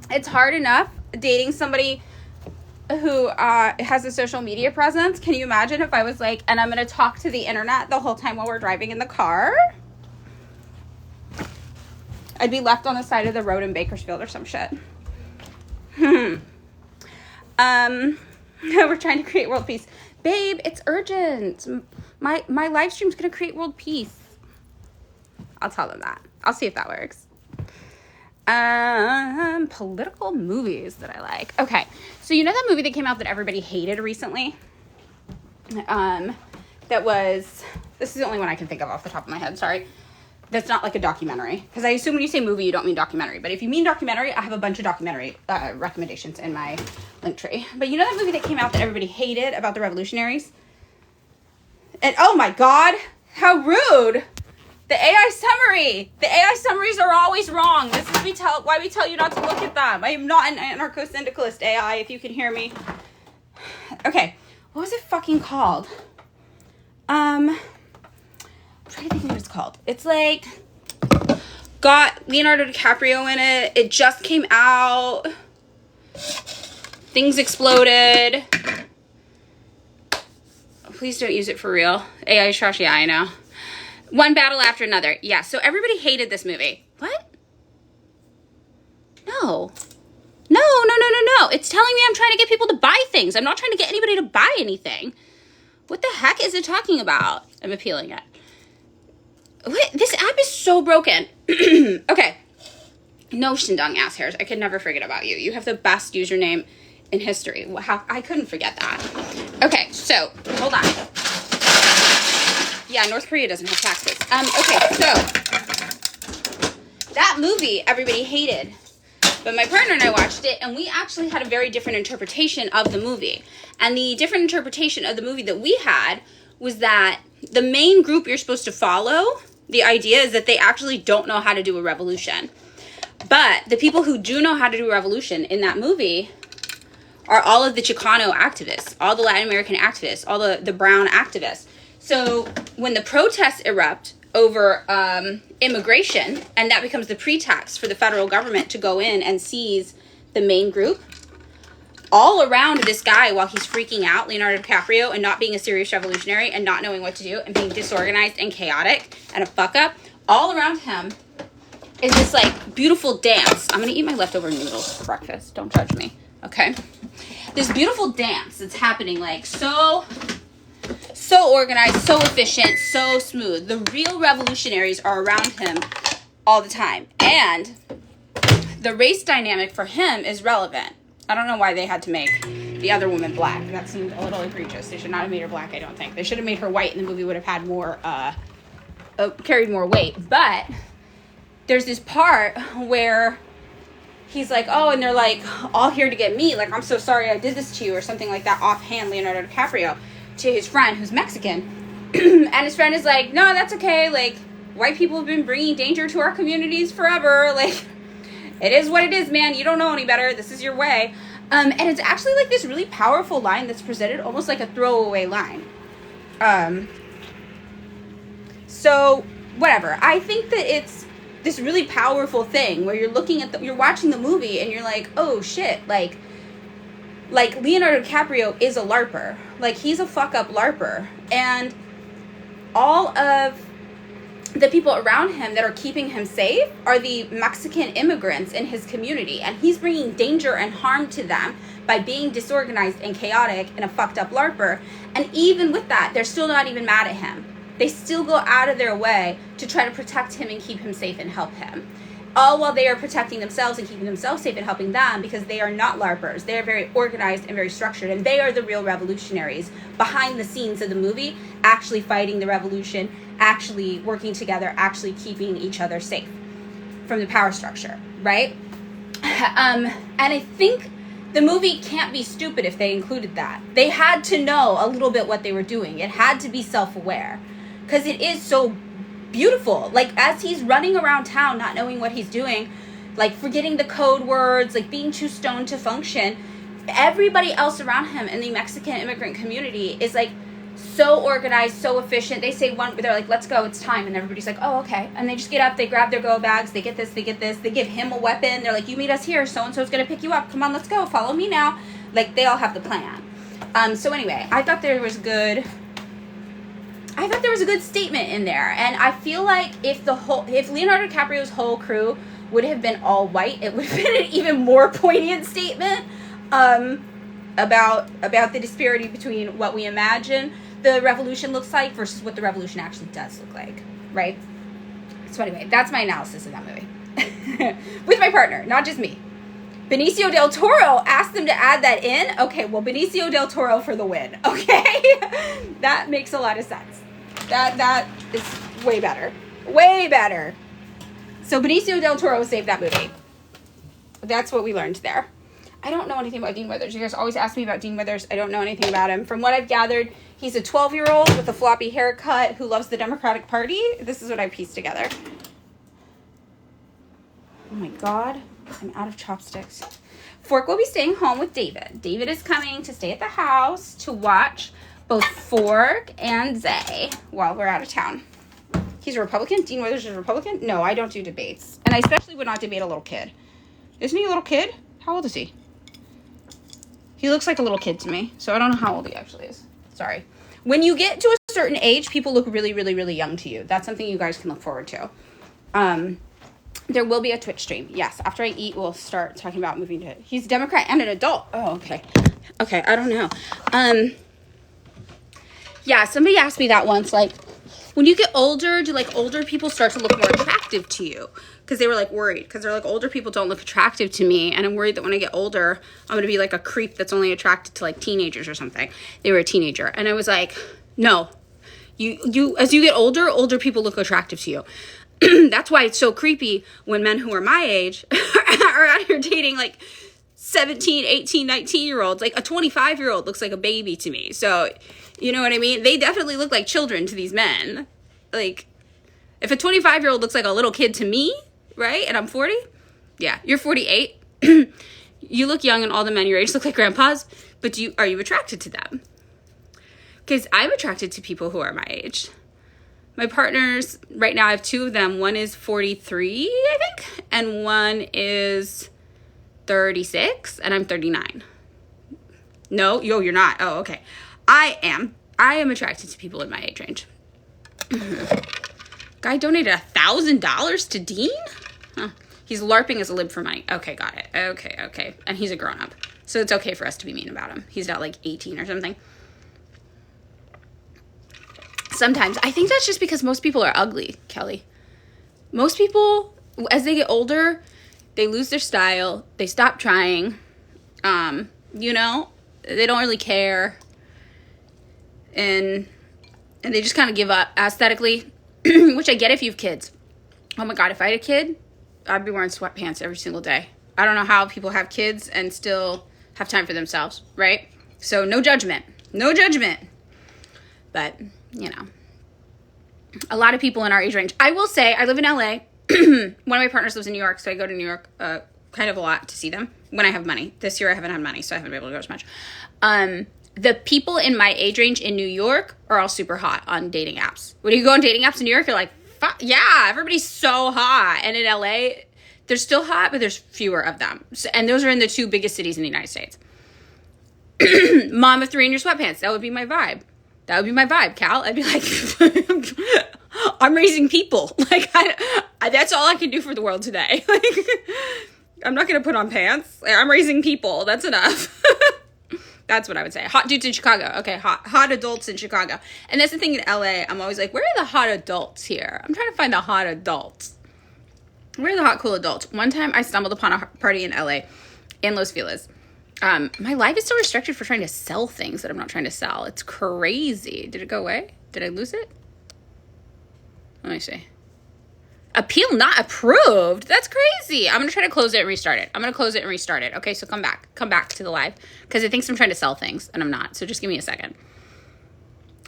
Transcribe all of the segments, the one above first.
It's hard enough dating somebody who has a social media presence. Can you imagine if I was like, and I'm going to talk to the internet the whole time while we're driving in the car? I'd be left on the side of the road in Bakersfield or some shit. We're trying to create world peace. Babe, it's urgent. My live stream's going to create world peace. I'll tell them that. I'll see if that works. Political movies that I like. Okay, so you know that movie that came out that everybody hated recently? That was, this is the only one I can think of off the top of my head, sorry. That's not like a documentary. Because I assume when you say movie, you don't mean documentary. But if you mean documentary, I have a bunch of documentary recommendations in my link tree. But you know that movie that came out that everybody hated about the revolutionaries? And oh my god, how rude! The AI summary! The AI summaries are always wrong. This is why we tell you not to look at them. I am not an anarcho-syndicalist, AI, if you can hear me. Okay, what was it fucking called? I'm trying to think what it's called. It's like, got Leonardo DiCaprio in it. It just came out. Things exploded. Please don't use it for real. AI is trash. Yeah, I know. One battle after another. Yeah, so everybody hated this movie. What? No. No. It's telling me I'm trying to get people to buy things. I'm not trying to get anybody to buy anything. What the heck is it talking about? I'm appealing it. What? This app is so broken. Okay. No, Shindong ass hairs. I could never forget about you. You have the best username in history. How I couldn't forget that. Okay, so hold on. Yeah, North Korea doesn't have taxes. Okay, so that movie everybody hated. But my partner and I watched it, and we actually had a very different interpretation of the movie. And the different interpretation of the movie that we had was that the main group you're supposed to follow, the idea is that they actually don't know how to do a revolution. But the people who do know how to do a revolution in that movie are all of the Chicano activists, all the Latin American activists, all the brown activists. So when the protests erupt over immigration, and that becomes the pretext for the federal government to go in and seize the main group, all around this guy while he's freaking out, Leonardo DiCaprio, and not being a serious revolutionary and not knowing what to do and being disorganized and chaotic and a fuck up, all around him is this like beautiful dance. I'm going to eat my leftover noodles for breakfast. Don't judge me. Okay. This beautiful dance that's happening like so organized, so efficient, so smooth. The real revolutionaries are around him all the time. And the race dynamic for him is relevant. I don't know why they had to make the other woman black. That seemed a little egregious. They should not have made her black, I don't think. They should have made her white and the movie would have had more, carried more weight. But there's this part where he's like, oh, and they're like, all here to get me. Like, I'm so sorry I did this to you, or something like that, offhand, Leonardo DiCaprio, to his friend who's Mexican. And his friend is like, no, that's okay. Like, white people have been bringing danger to our communities forever. Like, it is what it is, man. You don't know any better. This is your way. And it's actually like this really powerful line that's presented almost like a throwaway line. So, whatever. I think that it's this really powerful thing where you're looking at you're watching the movie and you're like, oh shit, like Leonardo DiCaprio is a LARPer. Like, he's a fuck up LARPer. And all of the people around him that are keeping him safe are the Mexican immigrants in his community. And he's bringing danger and harm to them by being disorganized and chaotic and a fucked up LARPer. And even with that, they're still not even mad at him. They still go out of their way to try to protect him and keep him safe and help him. All while they are protecting themselves and keeping themselves safe and helping them, because they are not LARPers. They are very organized and very structured, and they are the real revolutionaries behind the scenes of the movie, actually fighting the revolution, actually working together, actually keeping each other safe from the power structure, right? And I think the movie can't be stupid if they included that. They had to know a little bit what they were doing. It had to be self-aware, because it is so beautiful. Like, as he's running around town not knowing what he's doing, like forgetting the code words, like being too stoned to function, everybody else around him in the Mexican immigrant community is like so organized, so efficient. They say they're like, let's go, it's time. And everybody's like, oh, okay. And they just get up, they grab their go bags, they get this, they get this. They give him a weapon. They're like, you meet us here. So-and-so's going to pick you up. Come on, let's go. Follow me now. Like, they all have the plan. So anyway, I thought there was a good statement in there. And I feel like if Leonardo DiCaprio's whole crew would have been all white, it would have been an even more poignant statement about the disparity between what we imagine the revolution looks like versus what the revolution actually does look like, right? So anyway, that's my analysis of that movie. With my partner, not just me. Benicio del Toro asked them to add that in. Okay, well, Benicio del Toro for the win, okay? That makes a lot of sense. That is way better. Way better. So Benicio del Toro saved that movie. That's what we learned there. I don't know anything about Dean Withers. You guys always ask me about Dean Withers. I don't know anything about him. From what I've gathered, he's a 12-year-old with a floppy haircut who loves the Democratic Party. This is what I pieced together. Oh my God. I'm out of chopsticks. Fork will be staying home with David. David is coming to stay at the house to watch both Fork and Zay while we're out of town. He's a Republican? Dean Withers is a Republican? No, I don't do debates. And I especially would not debate a little kid. Isn't he a little kid? How old is he? He looks like a little kid to me, so I don't know how old he actually is. Sorry. When you get to a certain age, people look really, really, really young to you. That's something you guys can look forward to. There will be a Twitch stream. Yes, after I eat, we'll start talking about moving to... He's a Democrat and an adult. Oh, okay. Okay, I don't know. Yeah, somebody asked me that once, like, when you get older, do, like, older people start to look more attractive to you? Because they were, like, worried. Because they're like, older people don't look attractive to me, and I'm worried that when I get older, I'm going to be, like, a creep that's only attracted to, like, teenagers or something. They were a teenager. And I was like, no. You as you get older, older people look attractive to you. That's why it's so creepy when men who are my age are out here dating, like, 17, 18, 19-year-olds. Like, a 25-year-old looks like a baby to me. So, you know what I mean? They definitely look like children to these men. Like, if a 25-year-old looks like a little kid to me, right? And I'm 40? Yeah, you're 48. You look young and all the men your age look like grandpas. But are you attracted to them? Because I'm attracted to people who are my age. My partners, right now I have two of them. One is 43, I think. And one is 36. And I'm 39. No, you're not. Oh, okay. I am attracted to people in my age range. Guy donated $1,000 to Dean? Huh. He's LARPing as a lib for money. Okay, got it. Okay. And he's a grown-up. So it's okay for us to be mean about him. He's not like 18 or something. Sometimes. I think that's just because most people are ugly, Kelly. Most people, as they get older, they lose their style. They stop trying. You know, they don't really care. And they just kind of give up aesthetically, which I get if you have kids. Oh my God, if I had a kid, I'd be wearing sweatpants every single day. I don't know how people have kids and still have time for themselves, right? So no judgment. No judgment. But, you know, a lot of people in our age range. I will say, I live in LA. One of my partners lives in New York, so I go to New York kind of a lot to see them when I have money. This year I haven't had money, so I haven't been able to go as much. The people in my age range in New York are all super hot on dating apps. When you go on dating apps in New York, you're like, yeah, everybody's so hot. And in LA, they're still hot, but there's fewer of them. So, and those are in the two biggest cities in the United States. Mom of three in your sweatpants. That would be my vibe. That would be my vibe, Cal. I'd be like, I'm raising people. Like, that's all I can do for the world today. Like, I'm not going to put on pants. I'm raising people. That's enough. That's what I would say. Hot dudes in Chicago. Okay, hot adults in Chicago. And that's the thing in LA. I'm always like, where are the hot adults here? I'm trying to find the hot adults. Where are the hot, cool adults? One time I stumbled upon a party in LA, in Los Feliz. My life is so restricted for trying to sell things that I'm not trying to sell. It's crazy. Did it go away? Did I lose it? Let me see. Appeal not approved. That's crazy. I'm going to try to close it and restart it. Okay, so come back to the live. Because it thinks I'm trying to sell things, and I'm not. So just give me a second.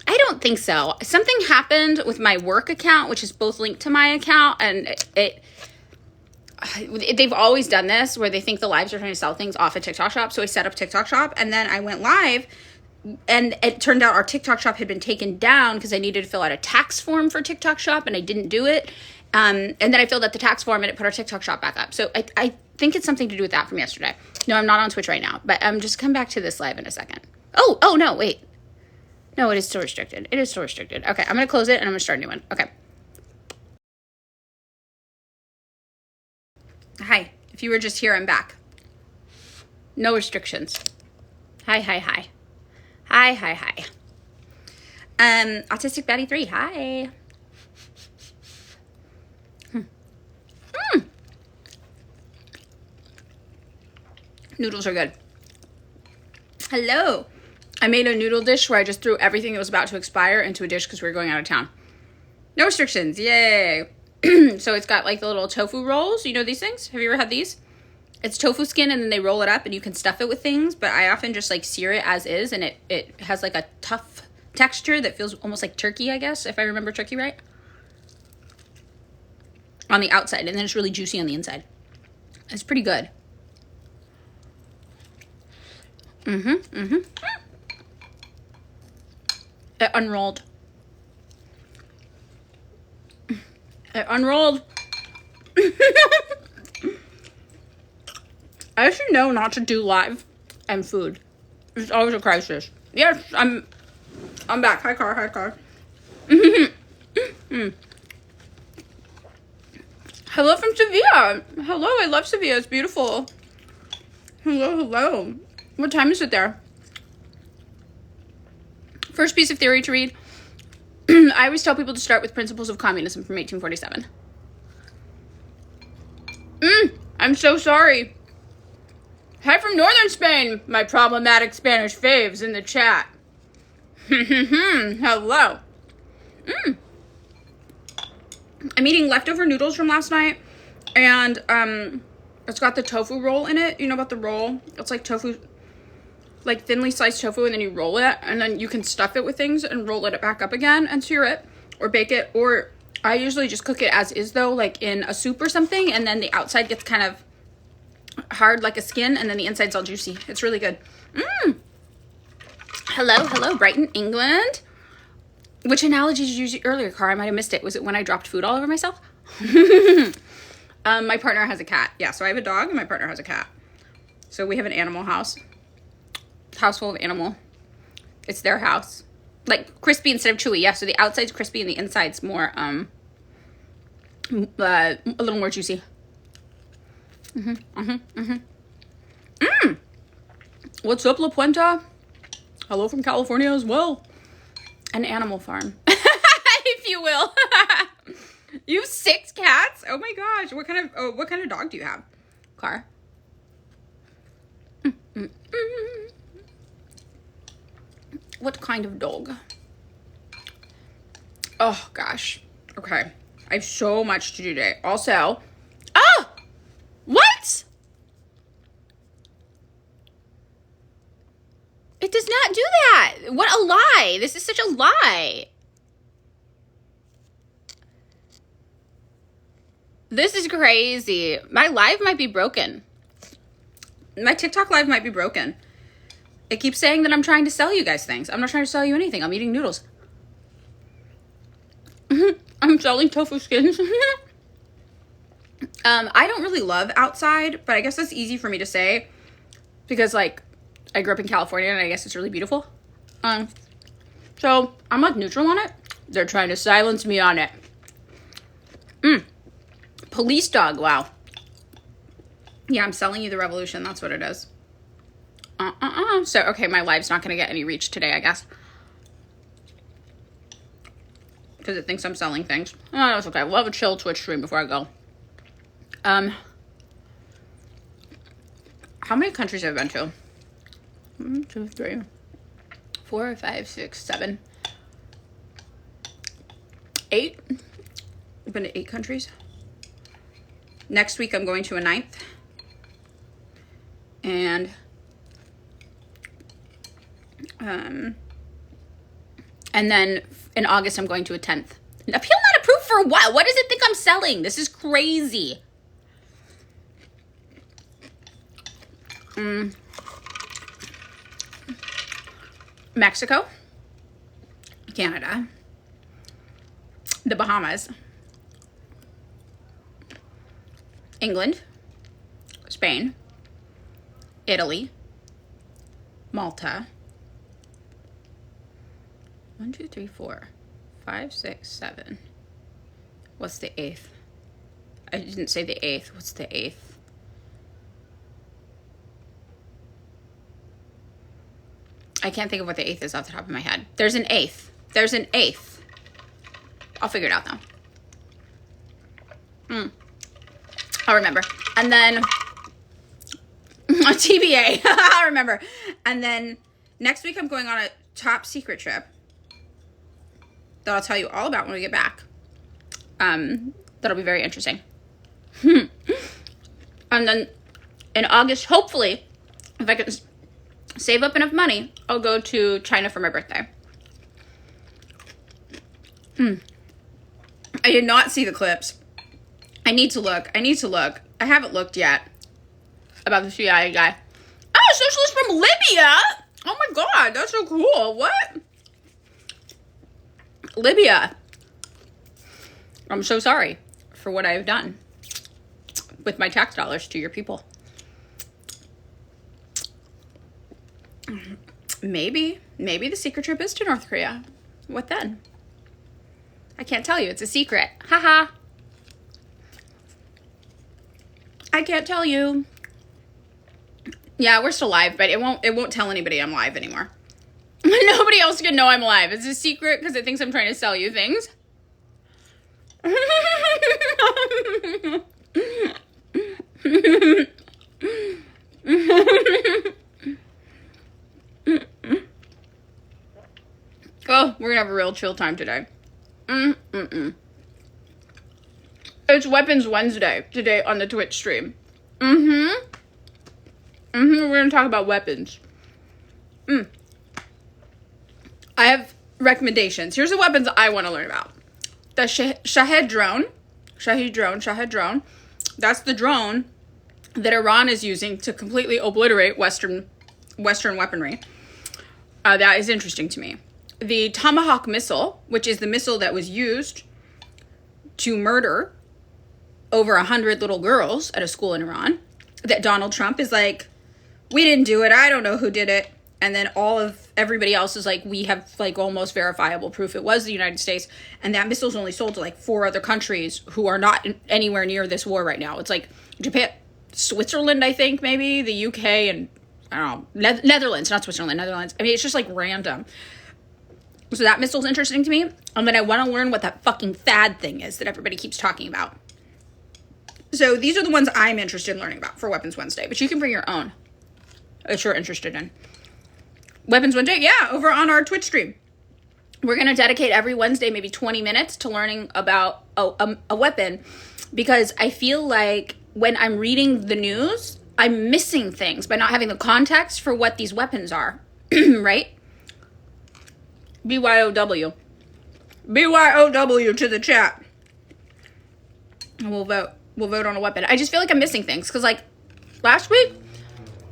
I don't think so. Something happened with my work account, which is both linked to my account, and they've always done this, where they think the lives are trying to sell things off a TikTok shop. So I set up TikTok shop, and then I went live and it turned out our TikTok shop had been taken down because I needed to fill out a tax form for TikTok shop, and I didn't do it. And then I filled out the tax form, and it put our TikTok shop back up. So I think it's something to do with that from yesterday. No, I'm not on Twitch right now, but just come back to this live in a second. Oh, no, wait. No, it is still restricted. It is still restricted. Okay, I'm going to close it, and I'm going to start a new one. Okay. Hi. If you were just here, I'm back. No restrictions. Hi. Autistic Betty 3, hi. Noodles are good. Hello. I made a noodle dish where I just threw everything that was about to expire into a dish because we were going out of town. No restrictions, yay. So it's got like the little tofu rolls. You know these things? Have you ever had these? It's tofu skin and then they roll it up and you can stuff it with things, but I often just like sear it as is, and it has like a tough texture that feels almost like turkey, I guess, if I remember turkey right. On the outside, and then it's really juicy on the inside. It's pretty good. It unrolled. It unrolled. I should know not to do live and food. It's always a crisis. Yes, I'm back. Hi, Car. Hello from Sevilla. Hello, I love Sevilla. It's beautiful. Hello. What time is it there? First piece of theory to read. I always tell people to start with Principles of Communism from 1847. I'm so sorry. Hi from northern Spain, my problematic Spanish faves in the chat. Hello. I'm eating leftover noodles from last night, and it's got the tofu roll in it. You know about the roll? It's like tofu, like thinly sliced tofu, and then you roll it, and then you can stuff it with things and roll it back up again and sear it or bake it. Or I usually just cook it as is though, like in a soup or something, and then the outside gets kind of hard like a skin, and then the inside's all juicy. It's really good. Hello, Brighton, England. Which analogy did you use earlier, Cara? I might have missed it. Was it when I dropped food all over myself? My partner has a cat. Yeah, so I have a dog and my partner has a cat. So we have an animal house. House full of animal. It's their house. Like crispy instead of chewy. Yeah, so the outside's crispy and the inside's more, a little more juicy. What's up, La Puenta? Hello from California as well. An animal farm, if you will. You have 6 cats? Oh my gosh. What kind of dog do you have, Car? What kind of dog? Oh gosh. Okay. I have so much to do today. Also, what? It does not do that. What a lie. This is such a lie. This is crazy. My live might be broken. My TikTok live might be broken. It keeps saying that I'm trying to sell you guys things. I'm not trying to sell you anything. I'm eating noodles. I'm selling tofu skins. I don't really love outside, but I guess that's easy for me to say because, like, I grew up in California, and I guess it's really beautiful. So I'm like neutral on it. They're trying to silence me on it. Police dog, wow. Yeah, I'm selling you the revolution. That's what it is. So, okay, my live's not going to get any reach today, I guess. Because it thinks I'm selling things. Oh, that's okay. We'll have a chill Twitch stream before I go. How many countries have I been to? 1, 2, 3, 4, 5, 6, 7, 8. I've been to 8 countries. Next week I'm going to a 9th. And then in August I'm going to a 10th. Appeal not approved for what? What does it think I'm selling? This is crazy. Mexico, Canada, the Bahamas, England, Spain, Italy, Malta. 1, 2, 3, 4, 5, 6, 7. What's the 8th? I didn't say the 8th. What's the 8th? I can't think of what the 8th is off the top of my head. There's an 8th. There's an 8th. I'll figure it out though. I'll remember. And then TBA. I'll remember. And then next week I'm going on a top secret trip that I'll tell you all about when we get back. That'll be very interesting. And then in August, hopefully, if I can save up enough money, I'll go to China for my birthday. I did not see the clips. I need to look. I haven't looked yet about the CIA guy. Oh, a socialist from Libya! Oh my god, that's so cool. What? Libya. I'm so sorry for what I've done with my tax dollars to your people. Maybe the secret trip is to North Korea. What then? I can't tell you. It's a secret. Haha. I can't tell you. Yeah, we're still live, but it won't tell anybody I'm live anymore. Nobody else can know I'm live. It's a secret because it thinks I'm trying to sell you things. Oh, we're gonna have a real chill time today. It's Weapons Wednesday today on the Twitch stream. We're gonna talk about weapons. I have recommendations. Here's the weapons I want to learn about. The Shahed drone. That's the drone that Iran is using to completely obliterate Western weaponry. That is interesting to me. The Tomahawk missile, which is the missile that was used to murder over 100 little girls at a school in Iran, that Donald Trump is like, we didn't do it, I don't know who did it. And then everybody else is like, we have like almost verifiable proof it was the United States. And that missile's only sold to like 4 other countries who are not anywhere near this war right now. It's like Japan, Switzerland, I think, maybe, the UK, and I don't know, Netherlands, not Switzerland, Netherlands. I mean, it's just like random. So that missile's interesting to me. And then I want to learn what that fucking THAAD thing is that everybody keeps talking about. So these are the ones I'm interested in learning about for Weapons Wednesday. But you can bring your own if you're interested in. Weapons Wednesday, yeah, over on our Twitch stream. We're going to dedicate every Wednesday maybe 20 minutes to learning about a weapon. Because I feel like when I'm reading the news, I'm missing things by not having the context for what these weapons are. Right? BYOW. BYOW to the chat. And we'll vote. We'll vote on a weapon. I just feel like I'm missing things. Because, like, last week,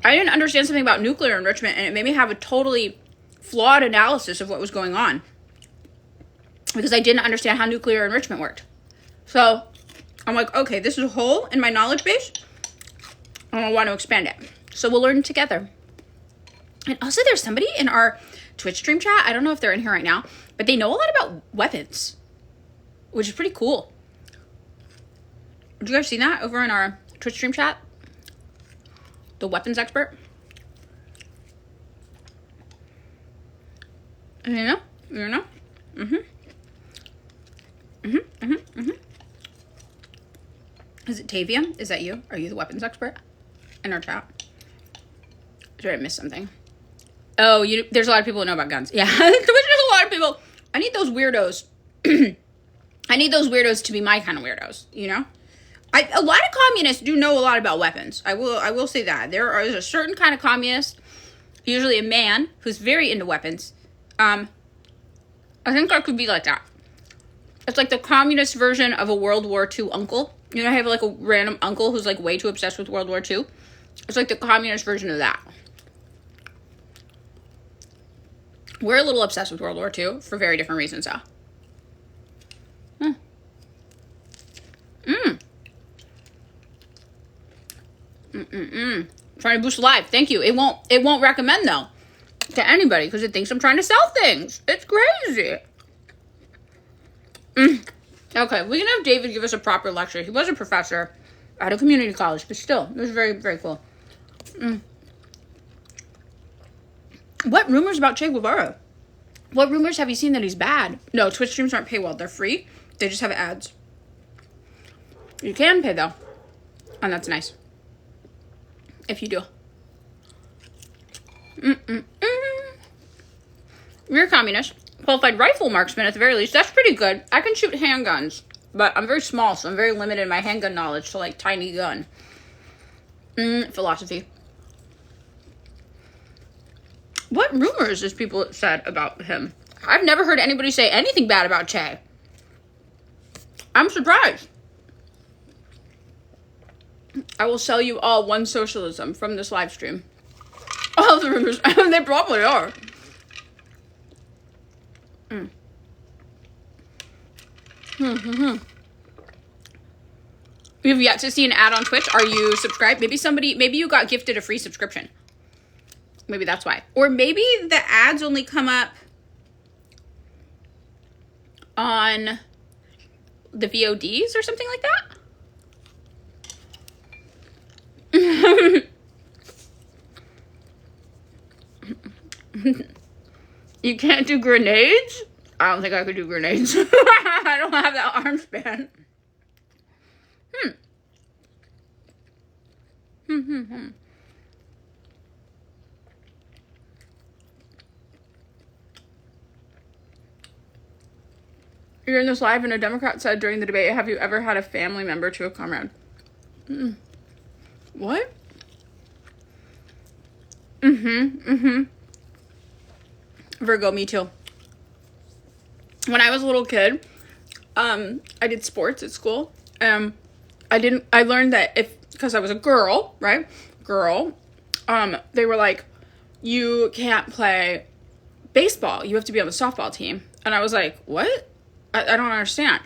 I didn't understand something about nuclear enrichment. And it made me have a totally flawed analysis of what was going on. Because I didn't understand how nuclear enrichment worked. So, I'm like, okay, this is a hole in my knowledge base. And I want to expand it. So, we'll learn together. And also, there's somebody in our Twitch stream chat, I don't know if they're in here right now, but they know a lot about weapons, which is pretty cool. Did you guys see that over in our Twitch stream chat? The weapons expert. You know? Is it Tavia? Is that you? Are you the weapons expert in our chat? Did I miss something? Oh, there's a lot of people who know about guns. Yeah, there's a lot of people. I need those weirdos. I need those weirdos to be my kind of weirdos, you know? A lot of communists do know a lot about weapons. I will say that. There is a certain kind of communist, usually a man, who's very into weapons. I think I could be like that. It's like the communist version of a World War II uncle. You know, I have like a random uncle who's like way too obsessed with World War II. It's like the communist version of that. We're a little obsessed with World War II for very different reasons, though. Trying to boost live. Thank you. It won't recommend though to anybody because it thinks I'm trying to sell things. It's crazy. Okay, we can have David give us a proper lecture. He was a professor at a community college, but still, it was very, very cool. What rumors about Che Guevara? What rumors have you seen that he's bad? No, Twitch streams aren't paywalled. They're free. They just have ads. You can pay though, and that's nice. If you do. You're a communist. Qualified rifle marksman at the very least. That's pretty good. I can shoot handguns, but I'm very small, so I'm very limited in my handgun knowledge to like tiny gun. Philosophy. What rumors has people said about him? I've never heard anybody say anything bad about Che. I'm surprised. I will sell you all one socialism from this live stream. All the rumors. They probably are. You've yet to see an ad on Twitch. Are you subscribed? Maybe you got gifted a free subscription. Maybe that's why. Or maybe the ads only come up on the VODs or something like that. You can't do grenades? I don't think I could do grenades. I don't have that arm span. You're in this live and a Democrat said during the debate, have you ever had a family member to a comrade? What? Virgo, me too. When I was a little kid, I did sports at school. I learned that because I was a girl, right? They were like, you can't play baseball. You have to be on the softball team. And I was like, what? I don't understand.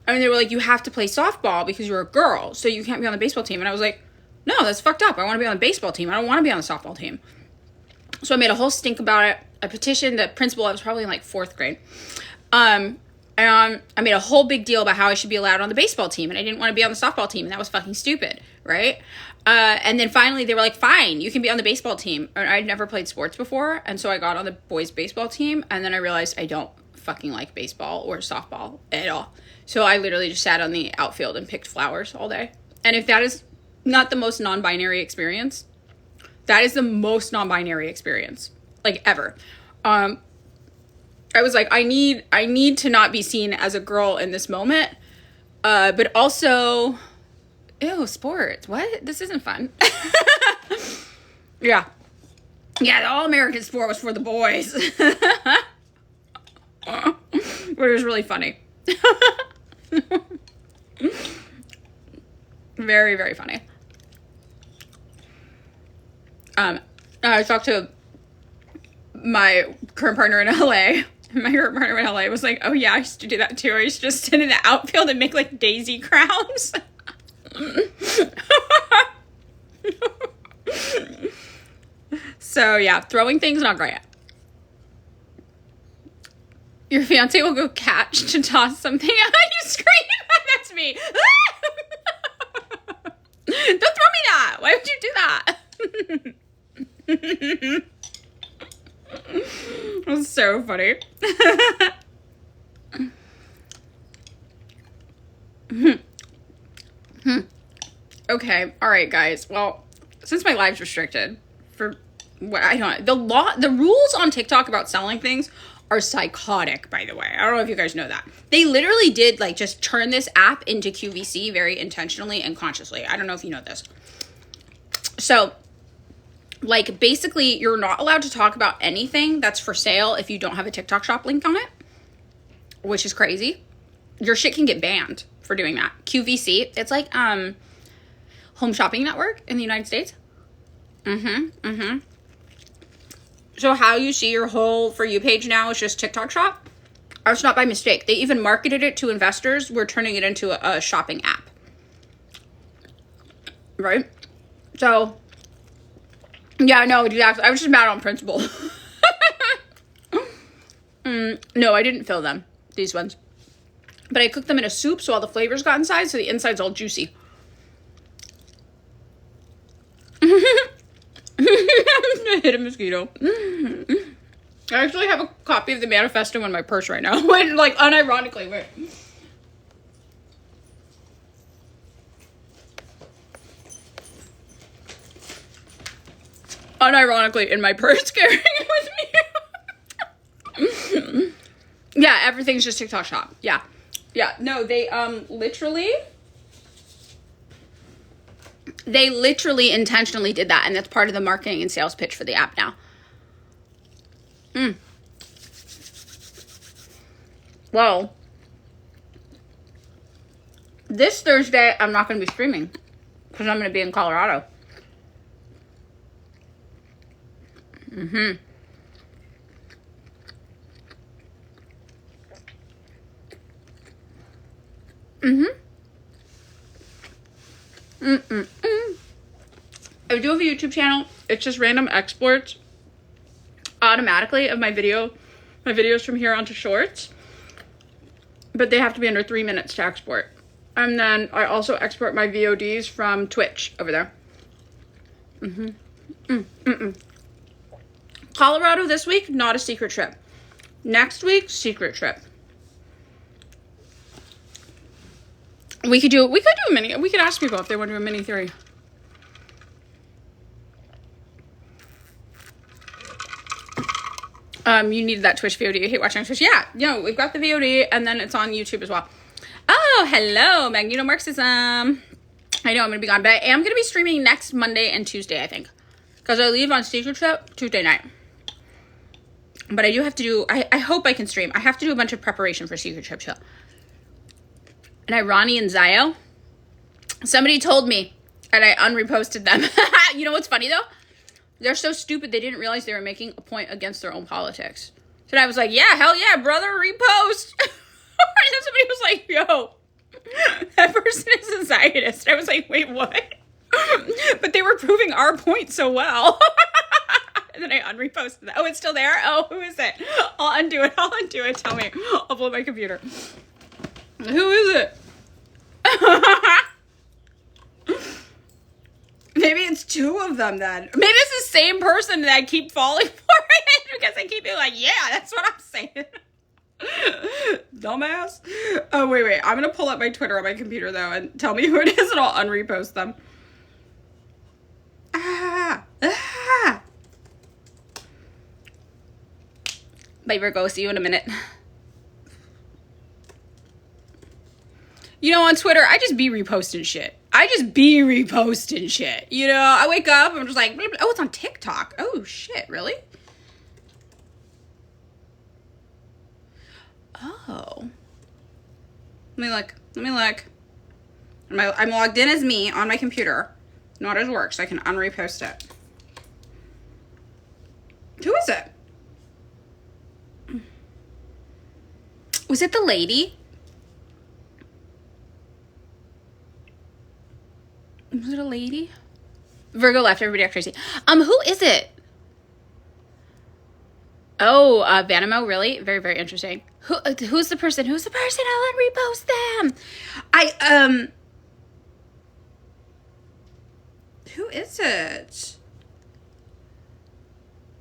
I mean, they were like, you have to play softball because you're a girl, so you can't be on the baseball team. And I was like, no, that's fucked up. I want to be on the baseball team. I don't want to be on the softball team. So I made a whole stink about it. I petitioned the principal. I was probably in like 4th grade. And I made a whole big deal about how I should be allowed on the baseball team, and I didn't want to be on the softball team, and that was fucking stupid, right? And then finally they were like, fine, you can be on the baseball team. And I'd never played sports before, and so I got on the boys' baseball team, and then I realized I don't fucking like baseball or softball at all. So I literally just sat on the outfield and picked flowers all day. And if that is not the most non-binary experience, that is the most non-binary experience, like, ever. I was like, I need to not be seen as a girl in this moment, but also, ew, sports, what? This isn't fun. Yeah, the all-American sport was for the boys. But it was really funny. Very, very funny. I talked to my current partner in LA. My current partner in LA was like, oh yeah, I used to do that too. I used to just sit in the outfield and make like daisy crowns. So yeah, throwing things, not great. Your fiance will go catch to toss something out. You scream. That's me. Don't throw me that. Why would you do that? It was so funny. Okay, all right, guys. Well, since my live's restricted for what I don't, the rules on TikTok about selling things are psychotic, by the way. I don't know if you guys know that. They literally did like just turn this app into QVC very intentionally and consciously. I don't know if you know this. So, like, basically, you're not allowed to talk about anything that's for sale if you don't have a TikTok shop link on it, which is crazy. Your shit can get banned for doing that. QVC, it's like Home Shopping Network in the United States. So how you see your whole For You page now is just TikTok Shop. It's not by mistake. They even marketed it to investors. We're turning it into a shopping app. Right? So, yeah, no, exactly. I was just mad on principle. No, I didn't fill them, these ones. But I cooked them in a soup so all the flavors got inside, so the inside's all juicy. I hit a mosquito. I actually have a copy of the manifesto in my purse right now. Like, unironically, wait. Unironically in my purse, carrying it with me. Yeah, everything's just TikTok Shop. Yeah. Yeah, no, they literally intentionally did that, and that's part of the marketing and sales pitch for the app now. Well, this Thursday, I'm not going to be streaming because I'm going to be in Colorado. I do have a YouTube channel. It's just random exports automatically of my videos from here onto shorts. But they have to be under 3 minutes to export. And then I also export my VODs from Twitch over there. Colorado this week, not a secret trip. Next week, secret trip. We could do a mini. We could ask people if they want to do a mini theory. You needed that Twitch VOD. You hate watching on Twitch. Yeah, we've got the VOD, and then it's on YouTube as well. Oh, hello, Magneto-Marxism. I know I'm going to be gone, but I am going to be streaming next Monday and Tuesday, I think. Because I leave on Secret Trip Tuesday night. But I do have to do, I hope I can stream. I have to do a bunch of preparation for Secret Trip too. And Ronnie and Zio, somebody told me, and I unreposted them. You know what's funny though? They're so stupid they didn't realize they were making a point against their own politics. So I was like, yeah, hell yeah, brother, repost. And then somebody was like, yo, that person is a Zionist. I was like, wait, what? But they were proving our point so well. And then I unreposted that. Oh, it's still there? Oh, who is it? I'll undo it. Tell me. I'll blow my computer. Who is it? Maybe it's two of them then. Maybe it's the same person that I keep falling for it because I keep being like, yeah, that's what I'm saying. Dumbass. Oh, wait. I'm going to pull up my Twitter on my computer though and tell me who it is and I'll unrepost them. Bye, Virgo. See you in a minute. You know, on Twitter, I just be reposting shit. You know, I wake up, I'm just like, oh, it's on TikTok. Oh, shit, really? Oh. Let me look. I'm logged in as me on my computer, not as work, so I can unrepost it. Who is it? Was it the lady? Was it a lady? Virgo left. Everybody act crazy. Who is it? Oh, Vanimo, really? Very, very interesting. Who's the person? I'll repost them. Who is it?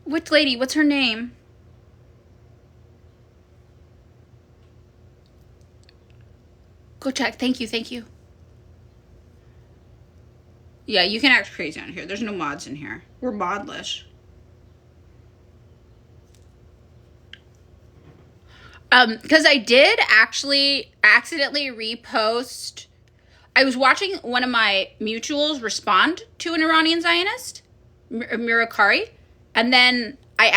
Which lady? What's her name? Go check. Thank you. Yeah, you can act crazy on here. There's no mods in here. We're modless. Because I did actually accidentally repost. I was watching one of my mutuals respond to an Iranian Zionist, Mirakari, and then I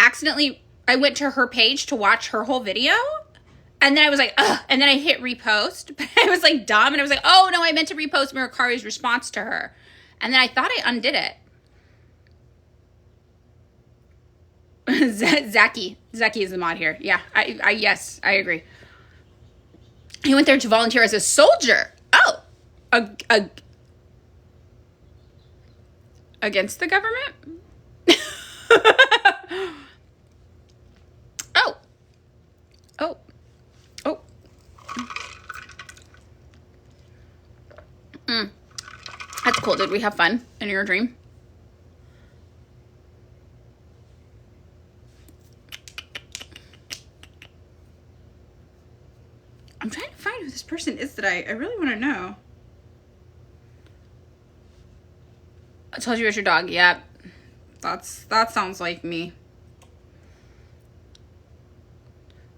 went to her page to watch her whole video, and then I was like, ugh, and then I hit repost, but I was like dumb, and I was like, oh no, I meant to repost Mirakari's response to her. And then I thought I undid it. Zaki is the mod here. Yeah, yes, I agree. He went there to volunteer as a soldier. Oh, against the government? Oh. Oh. Oh. That's cool. Did we have fun in your dream? I'm trying to find who this person is that I really want to know. I told you it's your dog. Yep. That sounds like me.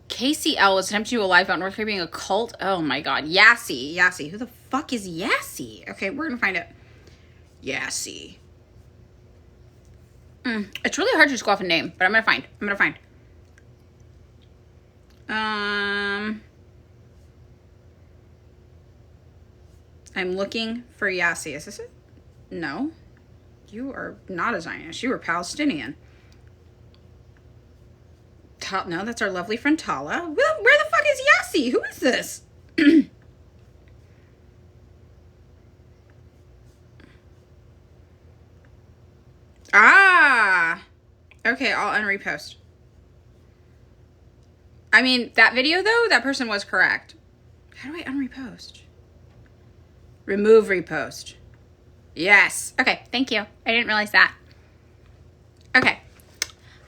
KCL was attempting to do a live out North Korea being a cult. Oh my god. Yassi. Who the fuck is Yassi? Okay, we're gonna find it. Yassi. It's really hard to just go off a name, but I'm gonna find. I'm looking for Yassi. Is this it? No. You are not a Zionist. You are Palestinian. No, that's our lovely friend Tala. Well, where the fuck is Yassi? Who is this? Okay, I'll unrepost. I mean, that video though, that person was correct. How do I unrepost? Remove repost. Yes. Okay, thank you. I didn't realize that. Okay.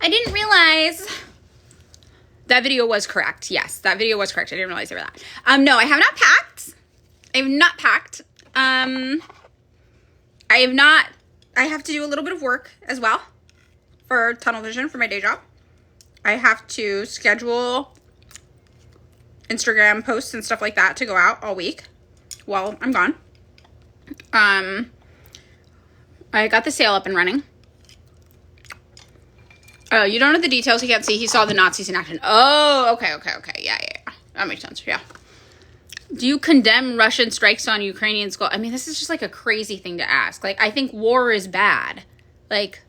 I didn't realize that video was correct. Yes, that video was correct. I didn't realize they were that. No, I have not packed. I have to do a little bit of work as well for tunnel vision for my day job. I have to schedule Instagram posts and stuff like that to go out all week while I'm gone. I got the sale up and running. Oh, you don't know the details. He can't see. He saw the Nazis in action. Oh, okay. Yeah. That makes sense. Yeah. Do you condemn Russian strikes on Ukrainian schools? I mean, this is just like a crazy thing to ask. Like, I think war is bad. Like,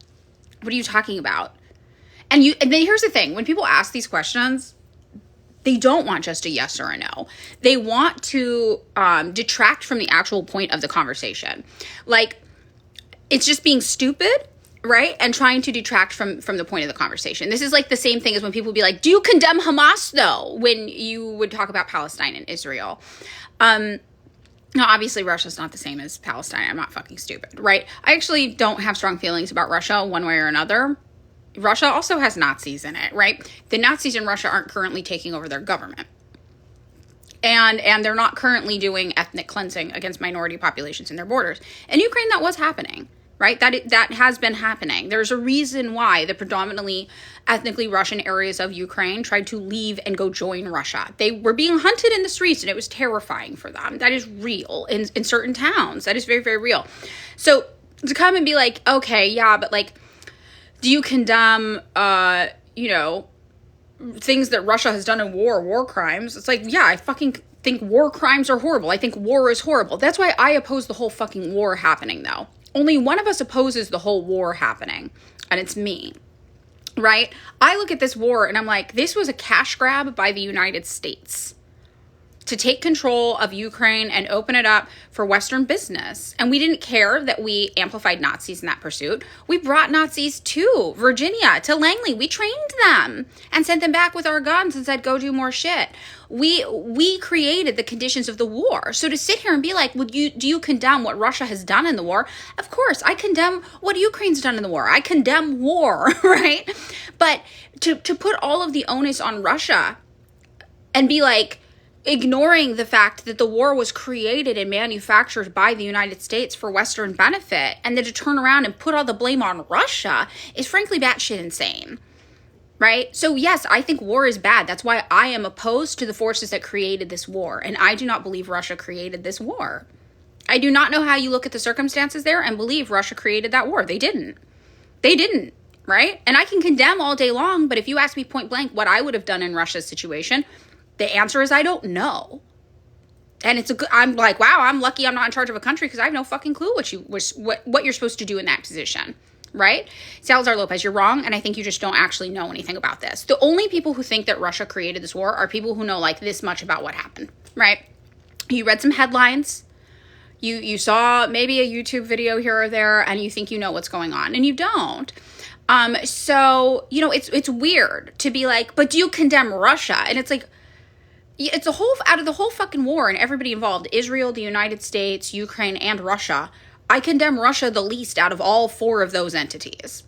what are you talking about? And then here's the thing. When people ask these questions, they don't want just a yes or a no. They want to detract from the actual point of the conversation. Like, it's just being stupid, right? And trying to detract from the point of the conversation. This is like the same thing as when people would be like, do you condemn Hamas, though? When you would talk about Palestine and Israel. Now, obviously, Russia's not the same as Palestine. I'm not fucking stupid, right? I actually don't have strong feelings about Russia one way or another. Russia also has Nazis in it, right? The Nazis in Russia aren't currently taking over their government. And they're not currently doing ethnic cleansing against minority populations in their borders. In Ukraine, that was happening, right? That has been happening. There's a reason why the predominantly ethnically Russian areas of Ukraine tried to leave and go join Russia. They were being hunted in the streets, and it was terrifying for them. That is real in certain towns. That is very, very real. So to come and be like, okay, yeah, but like, do you condemn, things that Russia has done in war crimes? It's like, yeah, I fucking think war crimes are horrible. I think war is horrible. That's why I oppose the whole fucking war happening, though. Only one of us opposes the whole war happening, and it's me, right? I look at this war and I'm like, this was a cash grab by the United States to take control of Ukraine and open it up for Western business. And we didn't care that we amplified Nazis in that pursuit. We brought Nazis to Virginia, to Langley. We trained them and sent them back with our guns and said, go do more shit. We created the conditions of the war. So to sit here and be like, do you condemn what Russia has done in the war? Of course, I condemn what Ukraine's done in the war. I condemn war, right? But to put all of the onus on Russia and be like, ignoring the fact that the war was created and manufactured by the United States for Western benefit, and then to turn around and put all the blame on Russia is frankly batshit insane, right? So yes, I think war is bad. That's why I am opposed to the forces that created this war, and I do not believe Russia created this war. I do not know how you look at the circumstances there and believe Russia created that war. They didn't, right? And I can condemn all day long, but if you ask me point blank what I would have done in Russia's situation, the answer is I don't know. And I'm like, wow, I'm lucky I'm not in charge of a country because I have no fucking clue what you're supposed to do in that position. right? Salazar Lopez, you're wrong, and I think you just don't actually know anything about this. The only people who think that Russia created this war are people who know like this much about what happened, right? You read some headlines, you saw maybe a YouTube video here or there, and you think you know what's going on, and you don't. So, you know, it's weird to be like, but do you condemn Russia? And it's like, it's a whole, out of the whole fucking war and everybody involved, Israel, the United States, Ukraine, and Russia, I condemn Russia the least out of all four of those entities.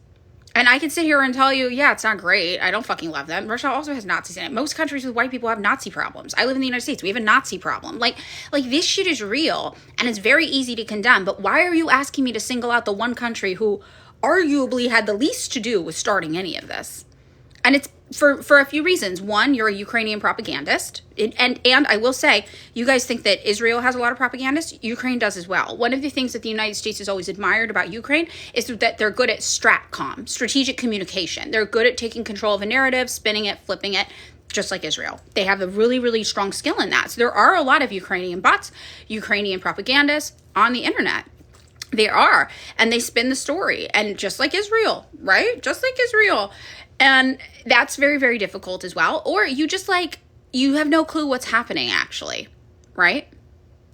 And I can sit here and tell you, yeah, it's not great. I don't fucking love them. Russia also has Nazis in it. Most countries with white people have Nazi problems. I live in the United States. We have a Nazi problem. Like this shit is real, and it's very easy to condemn. But why are you asking me to single out the one country who arguably had the least to do with starting any of this? And it's for a few reasons. One, you're a Ukrainian propagandist. And I will say, you guys think that Israel has a lot of propagandists. Ukraine does as well. One of the things that the United States has always admired about Ukraine is that they're good at stratcom, strategic communication. They're good at taking control of a narrative, spinning it, flipping it, just like Israel. They have a really, really strong skill in that. So there are a lot of Ukrainian bots, Ukrainian propagandists on the internet. They are. And they spin the story. And just like Israel, right? Just like Israel. And that's very, very difficult as well. Or you just like, you have no clue what's happening actually, right?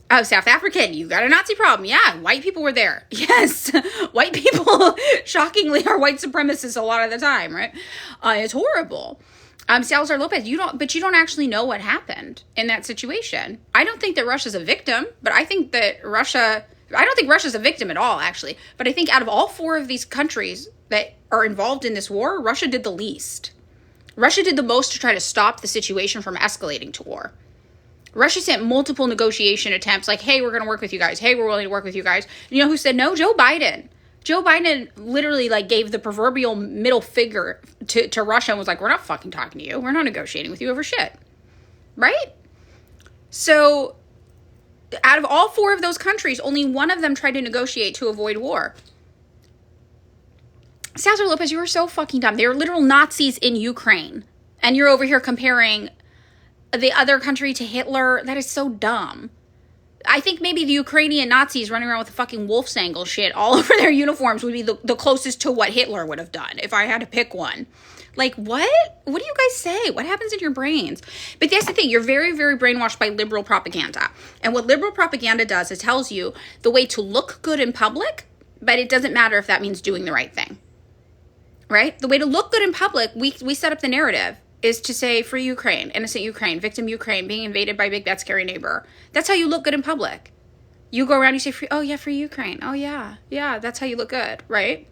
Oh, South African, you got a Nazi problem. Yeah, white people were there. Yes, white people, shockingly, are white supremacists a lot of the time, right? It's horrible. Salazar Lopez, you don't actually know what happened in that situation. I don't think that Russia's a victim, but I don't think Russia's a victim at all, actually. But I think out of all four of these countries that are involved in this war, Russia did the least. Russia did the most to try to stop the situation from escalating to war. Russia sent multiple negotiation attempts like, hey, we're going to work with you guys. Hey, we're willing to work with you guys. You know who said no? Joe Biden. Joe Biden literally like gave the proverbial middle finger to Russia and was like, we're not fucking talking to you. We're not negotiating with you over shit. Right? So out of all four of those countries, only one of them tried to negotiate to avoid war. Salazar Lopez, you are so fucking dumb. They are literal Nazis in Ukraine. And you're over here comparing the other country to Hitler. That is so dumb. I think maybe the Ukrainian Nazis running around with the fucking wolf's angle shit all over their uniforms would be the closest to what Hitler would have done if I had to pick one. Like, what? What do you guys say? What happens in your brains? But that's the thing. You're very, very brainwashed by liberal propaganda. And what liberal propaganda does is tells you the way to look good in public, but it doesn't matter if that means doing the right thing. Right? The way to look good in public, we set up the narrative, is to say free Ukraine, innocent Ukraine, victim Ukraine, being invaded by big bad scary neighbor. That's how you look good in public. You go around, you say free, oh yeah, free Ukraine. Oh yeah, that's how you look good, right?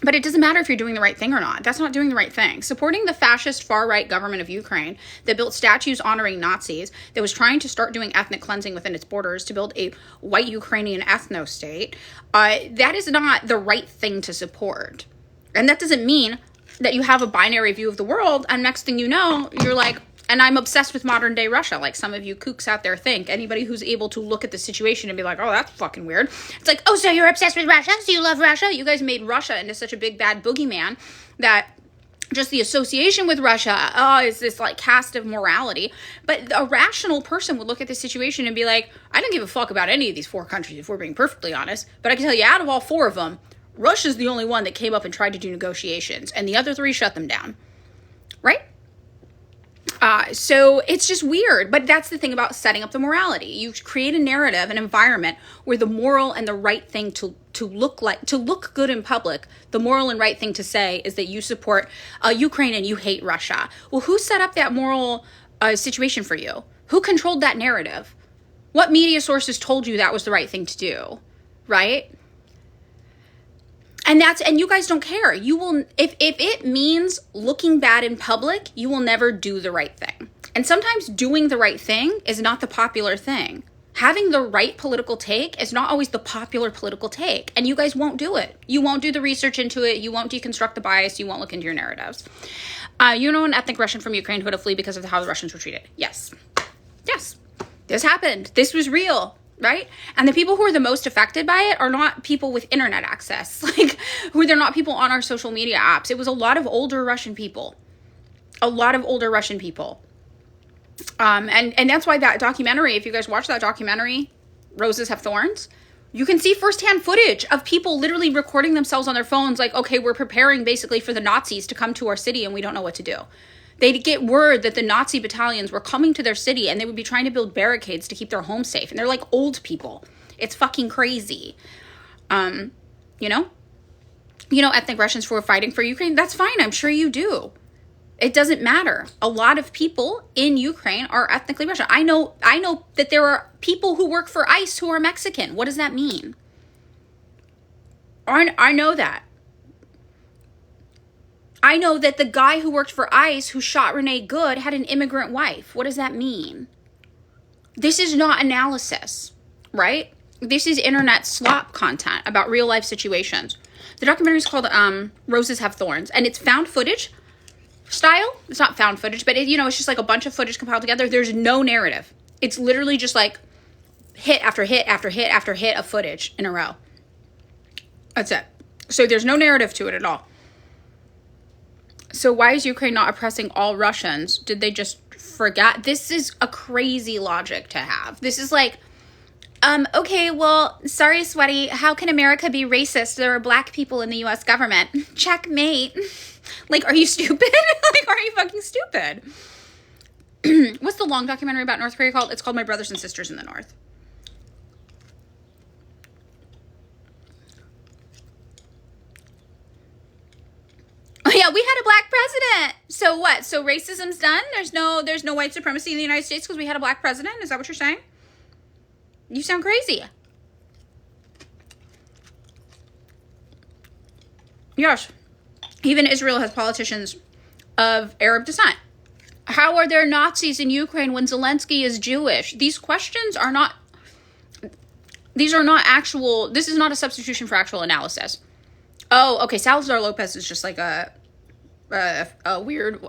But it doesn't matter if you're doing the right thing or not. That's not doing the right thing. Supporting the fascist far-right government of Ukraine that built statues honoring Nazis, that was trying to start doing ethnic cleansing within its borders to build a white Ukrainian ethno-state, that is not the right thing to support. And that doesn't mean that you have a binary view of the world, and next thing you know, you're like, and I'm obsessed with modern day Russia, like some of you kooks out there think. Anybody who's able to look at the situation and be like, oh, that's fucking weird. It's like, oh, so you're obsessed with Russia? So you love Russia? You guys made Russia into such a big bad boogeyman that just the association with Russia is this like cast of morality. But a rational person would look at the situation and be like, I don't give a fuck about any of these four countries, if we're being perfectly honest. But I can tell you, out of all four of them, Russia's the only one that came up and tried to do negotiations, and the other three shut them down, right? So it's just weird, but that's the thing about setting up the morality. You create a narrative, an environment where the moral and the right thing to look good in public, the moral and right thing to say is that you support Ukraine and you hate Russia. Well, who set up that moral situation for you? Who controlled that narrative? What media sources told you that was the right thing to do, right? And you guys don't care. You will, if it means looking bad in public, you will never do the right thing. And sometimes doing the right thing is not the popular thing. Having the right political take is not always the popular political take. And you guys won't do it. You won't do the research into it. You won't deconstruct the bias. You won't look into your narratives. You know an ethnic Russian from Ukraine who had to flee because of how the Russians were treated. Yes. This happened. This was real. Right? And the people who are the most affected by it are not people with internet access. Like, they're not people on our social media apps. It was a lot of older Russian people. And that's why that documentary, if you guys watch that documentary, Roses Have Thorns, You can see firsthand footage of people literally recording themselves on their phones like, okay, we're preparing basically for the Nazis to come to our city and we don't know what to do. They'd get word that the Nazi battalions were coming to their city and they would be trying to build barricades to keep their homes safe. And they're like old people. It's fucking crazy. You know, ethnic Russians who are fighting for Ukraine. That's fine. I'm sure you do. It doesn't matter. A lot of people in Ukraine are ethnically Russian. I know that there are people who work for ICE who are Mexican. What does that mean? I know that. I know that the guy who worked for ICE who shot Renee Good had an immigrant wife. What does that mean? This is not analysis, right? This is internet slop content about real life situations. The documentary is called Roses Have Thorns, and it's found footage style. It's not found footage, but it's just like a bunch of footage compiled together. There's no narrative. It's literally just like hit after hit after hit after hit of footage in a row. That's it. So there's no narrative to it at all. So why is Ukraine not oppressing all Russians? Did they just forget? This is a crazy logic to have. This is like, okay, well, sorry, sweaty. How can America be racist? There are black people in the U.S. government. Checkmate. Like, are you stupid? Like, are you fucking stupid? What's the long documentary about North Korea called? It's called My Brothers and Sisters in the North. Oh, yeah, we had a black president. So what? So racism's done? There's no white supremacy in the United States because we had a black president? Is that what you're saying? You sound crazy. Yes. Even Israel has politicians of Arab descent. How are there Nazis in Ukraine when Zelensky is Jewish? These questions are not... These are not actual... This is not a substitution for actual analysis. Oh, okay. Salazar Lopez is just like a weird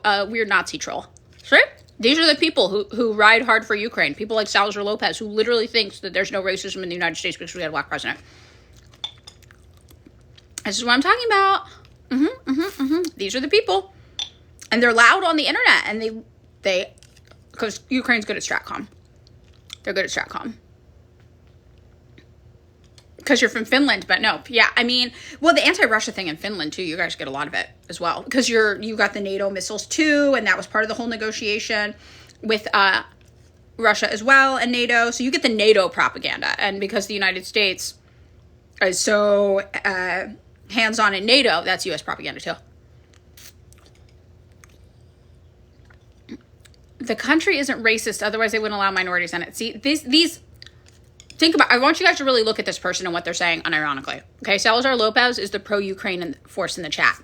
Nazi troll. Sure. These are the people who ride hard for Ukraine. People like Salazar Lopez, who literally thinks that there's no racism in the United States because we had a black president. This is what I'm talking about. These are the people. And they're loud on the internet. And they because Ukraine's good at Stratcom. They're good at Stratcom. Because you're from Finland, but no. Yeah, I mean, well, the anti-Russia thing in Finland, too, you guys get a lot of it as well. Because you got the NATO missiles, too, and that was part of the whole negotiation with Russia as well and NATO. So you get the NATO propaganda. And because the United States is so hands-on in NATO, that's U.S. propaganda, too. The country isn't racist, otherwise they wouldn't allow minorities in it. See, these... Think about, I want you guys to really look at this person and what they're saying unironically. Okay, Salazar Lopez is the pro-Ukraine force in the chat.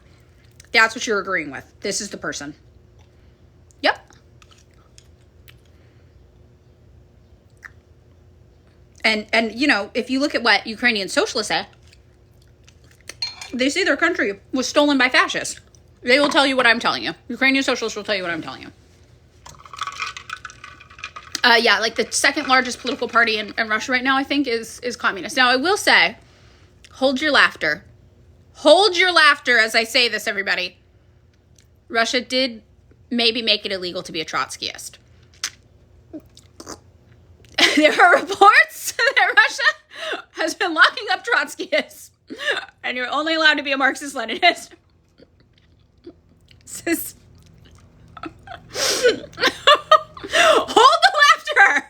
That's what you're agreeing with. This is the person. Yep. And if you look at what Ukrainian socialists say, they say their country was stolen by fascists. They will tell you what I'm telling you. Ukrainian socialists will tell you what I'm telling you. Yeah, like the second largest political party in Russia right now, I think, is communist. Now, I will say, hold your laughter. Hold your laughter as I say this, everybody. Russia did maybe make it illegal to be a Trotskyist. There are reports that Russia has been locking up Trotskyists, and you're only allowed to be a Marxist-Leninist. Hold the laughter!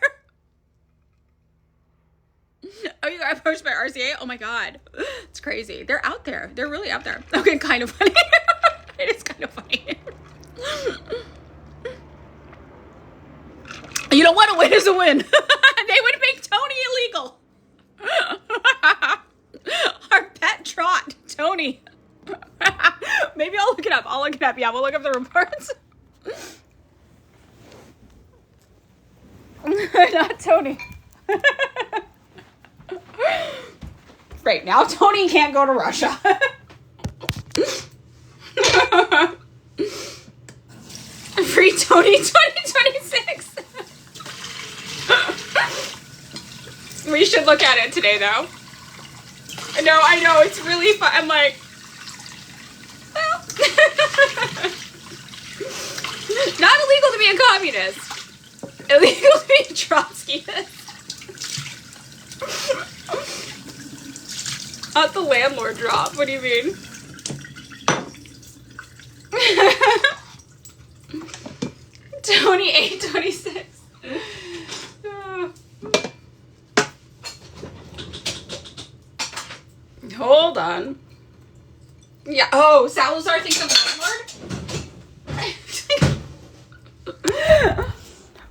Oh, you got approached by RCA? Oh my god. It's crazy. They're out there. They're really out there. Okay, kind of funny. It is kind of funny. You don't want to win as a win. They would make Tony illegal. Our pet trot, Tony. Maybe I'll look it up. Yeah, we'll look up the reports. Not Tony. Right, now Tony can't go to Russia. Free Tony 2026. We should look at it today, though. No, I know, it's really fun. I'm like, well. Not illegal to be a communist. Illegal to be a Trotskyist. Not the landlord drop. What do you mean? 28, 26. Hold on. Yeah. Oh, Salazar thinks I'm a landlord?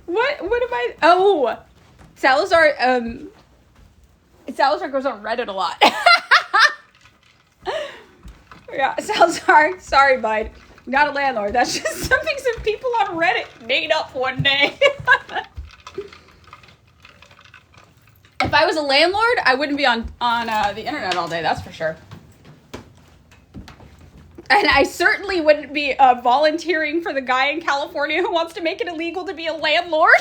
What am I? Oh, Salazar goes on Reddit a lot. Yeah, Salazar, sorry, bud. Not a landlord. That's just something some people on Reddit made up one day. If I was a landlord, I wouldn't be on the internet all day, that's for sure. And I certainly wouldn't be volunteering for the guy in California who wants to make it illegal to be a landlord.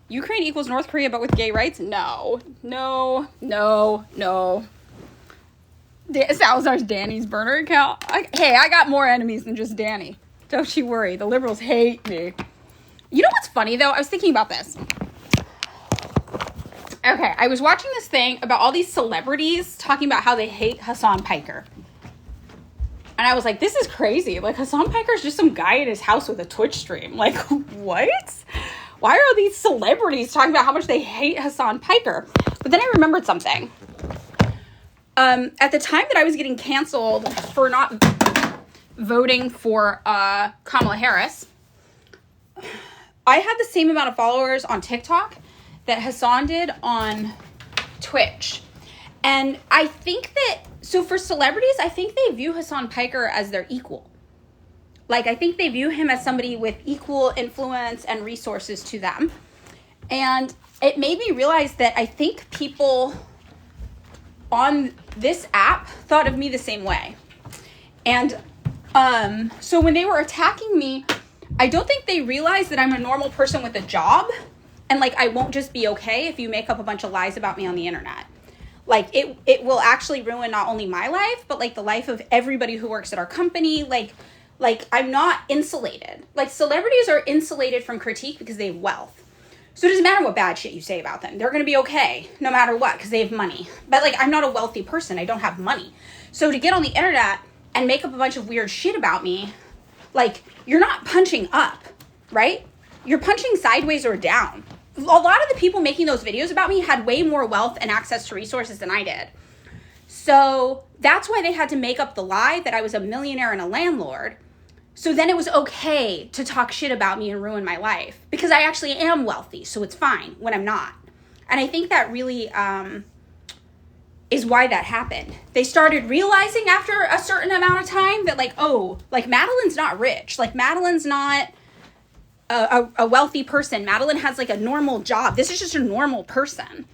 Ukraine equals North Korea, but with gay rights? No. Salazar's Danny's burner account. Hey, I got more enemies than just Danny. Don't you worry. The liberals hate me. You know what's funny, though? I was thinking about this. Okay, I was watching this thing about all these celebrities talking about how they hate Hassan Piker. And I was like, this is crazy. Like, Hassan Piker's just some guy in his house with a Twitch stream. Like, what? Why are these celebrities talking about how much they hate Hassan Piker? But then I remembered something. At the time that I was getting canceled for not voting for Kamala Harris, I had the same amount of followers on TikTok that Hassan did on Twitch. And I think that, so for celebrities, I think they view Hassan Piker as their equal. Like, I think they view him as somebody with equal influence and resources to them. And it made me realize that I think people on this app thought of me the same way. And so when they were attacking me, I don't think they realized that I'm a normal person with a job. And, like, I won't just be okay if you make up a bunch of lies about me on the internet. Like, it will actually ruin not only my life, but, like, the life of everybody who works at our company. Like, I'm not insulated. Like, celebrities are insulated from critique because they have wealth. So it doesn't matter what bad shit you say about them. They're going to be okay no matter what because they have money. But, like, I'm not a wealthy person. I don't have money. So to get on the internet and make up a bunch of weird shit about me, like, you're not punching up, right? You're punching sideways or down. A lot of the people making those videos about me had way more wealth and access to resources than I did. So that's why they had to make up the lie that I was a millionaire and a landlord. So then it was okay to talk shit about me and ruin my life because I actually am wealthy. So it's fine when I'm not. And I think that really is why that happened. They started realizing after a certain amount of time that, like, oh, like, Madeline's not rich. Like, Madeline's not a wealthy person. Madeline has, like, a normal job. This is just a normal person.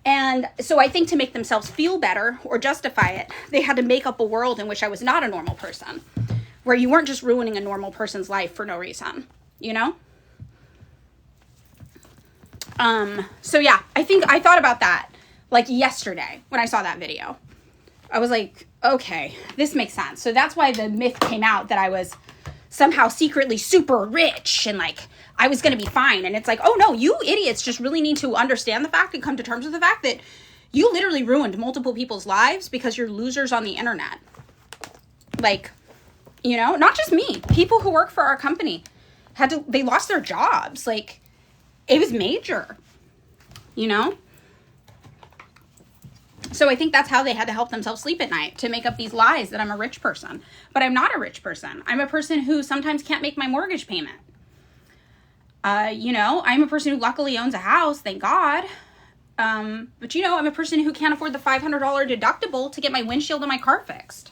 And so I think to make themselves feel better or justify it, they had to make up a world in which I was not a normal person, where you weren't just ruining a normal person's life for no reason, you know? So yeah, I think I thought about that, like, yesterday when I saw that video. I was like, okay, this makes sense. So that's why the myth came out that I was somehow secretly super rich and, like, I was going to be fine. And it's like, oh no, you idiots just really need to understand the fact and come to terms with the fact that you literally ruined multiple people's lives because you're losers on the internet. Like, you know, not just me, people who work for our company they lost their jobs. Like, it was major, you know? So I think that's how they had to help themselves sleep at night, to make up these lies that I'm a rich person. But I'm not a rich person. I'm a person who sometimes can't make my mortgage payment. You know, I'm a person who luckily owns a house, thank God. But, you know, I'm a person who can't afford the $500 deductible to get my windshield and my car fixed.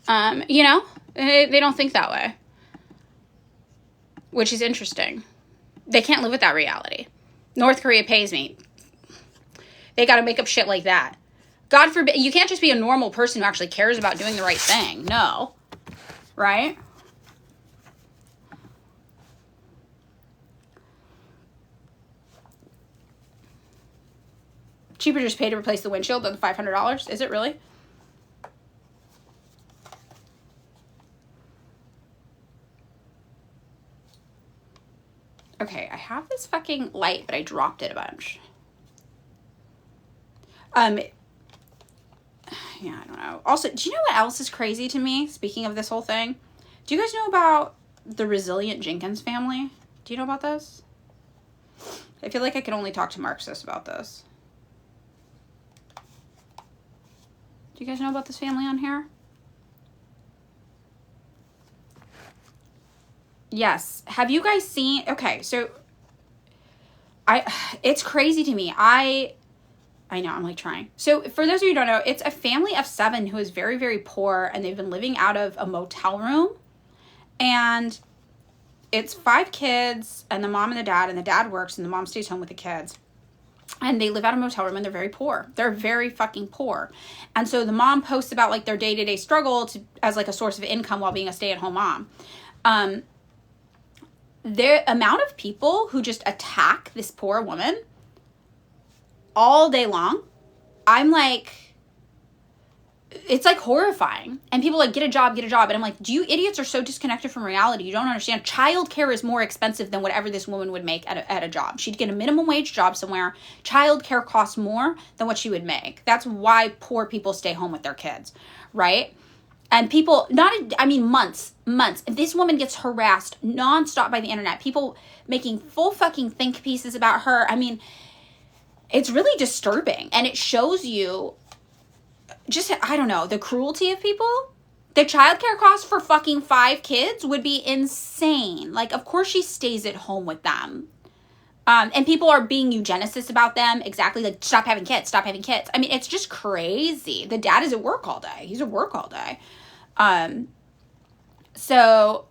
You know, they don't think that way, which is interesting. They can't live with that reality. North Korea pays me. They got to make up shit like that. God forbid, you can't just be a normal person who actually cares about doing the right thing. No. Right? Cheaper just pay to replace the windshield than the $500? Is it really? Okay, I have this fucking light, but I dropped it a bunch. Yeah, I don't know. Also, do you know what else is crazy to me? Speaking of this whole thing, do you guys know about the Resilient Jenkins family? Do you know about this? I feel like I can only talk to Marxists about this. Do you guys know about this family on here? Yes. Have you guys seen... Okay, so... It's crazy to me. I know, I'm like trying. So for those of you who don't know, it's a family of 7 who is very, very poor, and they've been living out of a motel room. And it's 5 kids and the mom and the dad works and the mom stays home with the kids. And they live out of a motel room and they're very poor. They're very fucking poor. And so the mom posts about like their day-to-day struggle as like a source of income while being a stay-at-home mom. The amount of people who just attack this poor woman all day long, I'm like, it's like horrifying. And people like, get a job. And I'm like, you idiots are so disconnected from reality. You don't understand. Childcare is more expensive than whatever this woman would make at a job. She'd get a minimum wage job somewhere. Childcare costs more than what she would make. That's why poor people stay home with their kids, right? And people, months. If this woman gets harassed nonstop by the internet, people making full fucking think pieces about her. I mean, it's really disturbing. And it shows you just, I don't know, the cruelty of people. The childcare costs for fucking 5 kids would be insane. Like, of course she stays at home with them. And people are being eugenicists about them. Exactly. Like, stop having kids. I mean, it's just crazy. The dad is at work all day. He's at work all day. So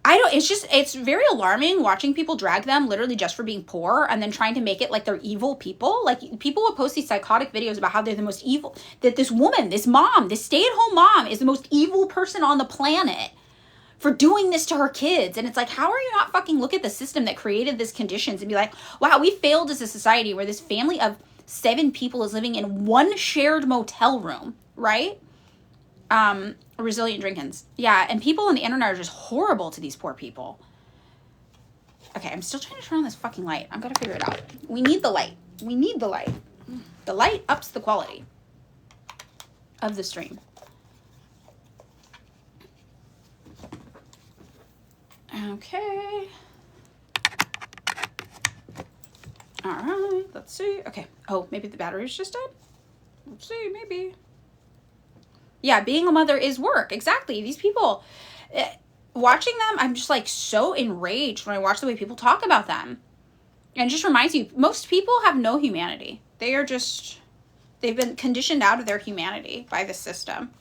it's very alarming watching people drag them literally just for being poor and then trying to make it like they're evil people. Like, people will post these psychotic videos about how they're the most evil, that this woman, this mom, this stay-at-home mom is the most evil person on the planet for doing this to her kids. And it's like, how are you not fucking look at the system that created these conditions and be like, wow, we failed as a society where this family of 7 people is living in one shared motel room, right? Resilient Jenkins. Yeah, and people on the internet are just horrible to these poor people. Okay, I'm still trying to turn on this fucking light. I'm gonna figure it out. We need the light. The light ups the quality of the stream. Okay. All right, let's see. Okay. Oh, maybe the battery's just dead? Let's see, maybe. Yeah, being a mother is work. Exactly. These people, watching them, I'm just like so enraged when I watch the way people talk about them. And it just reminds you, most people have no humanity. They've been conditioned out of their humanity by the system.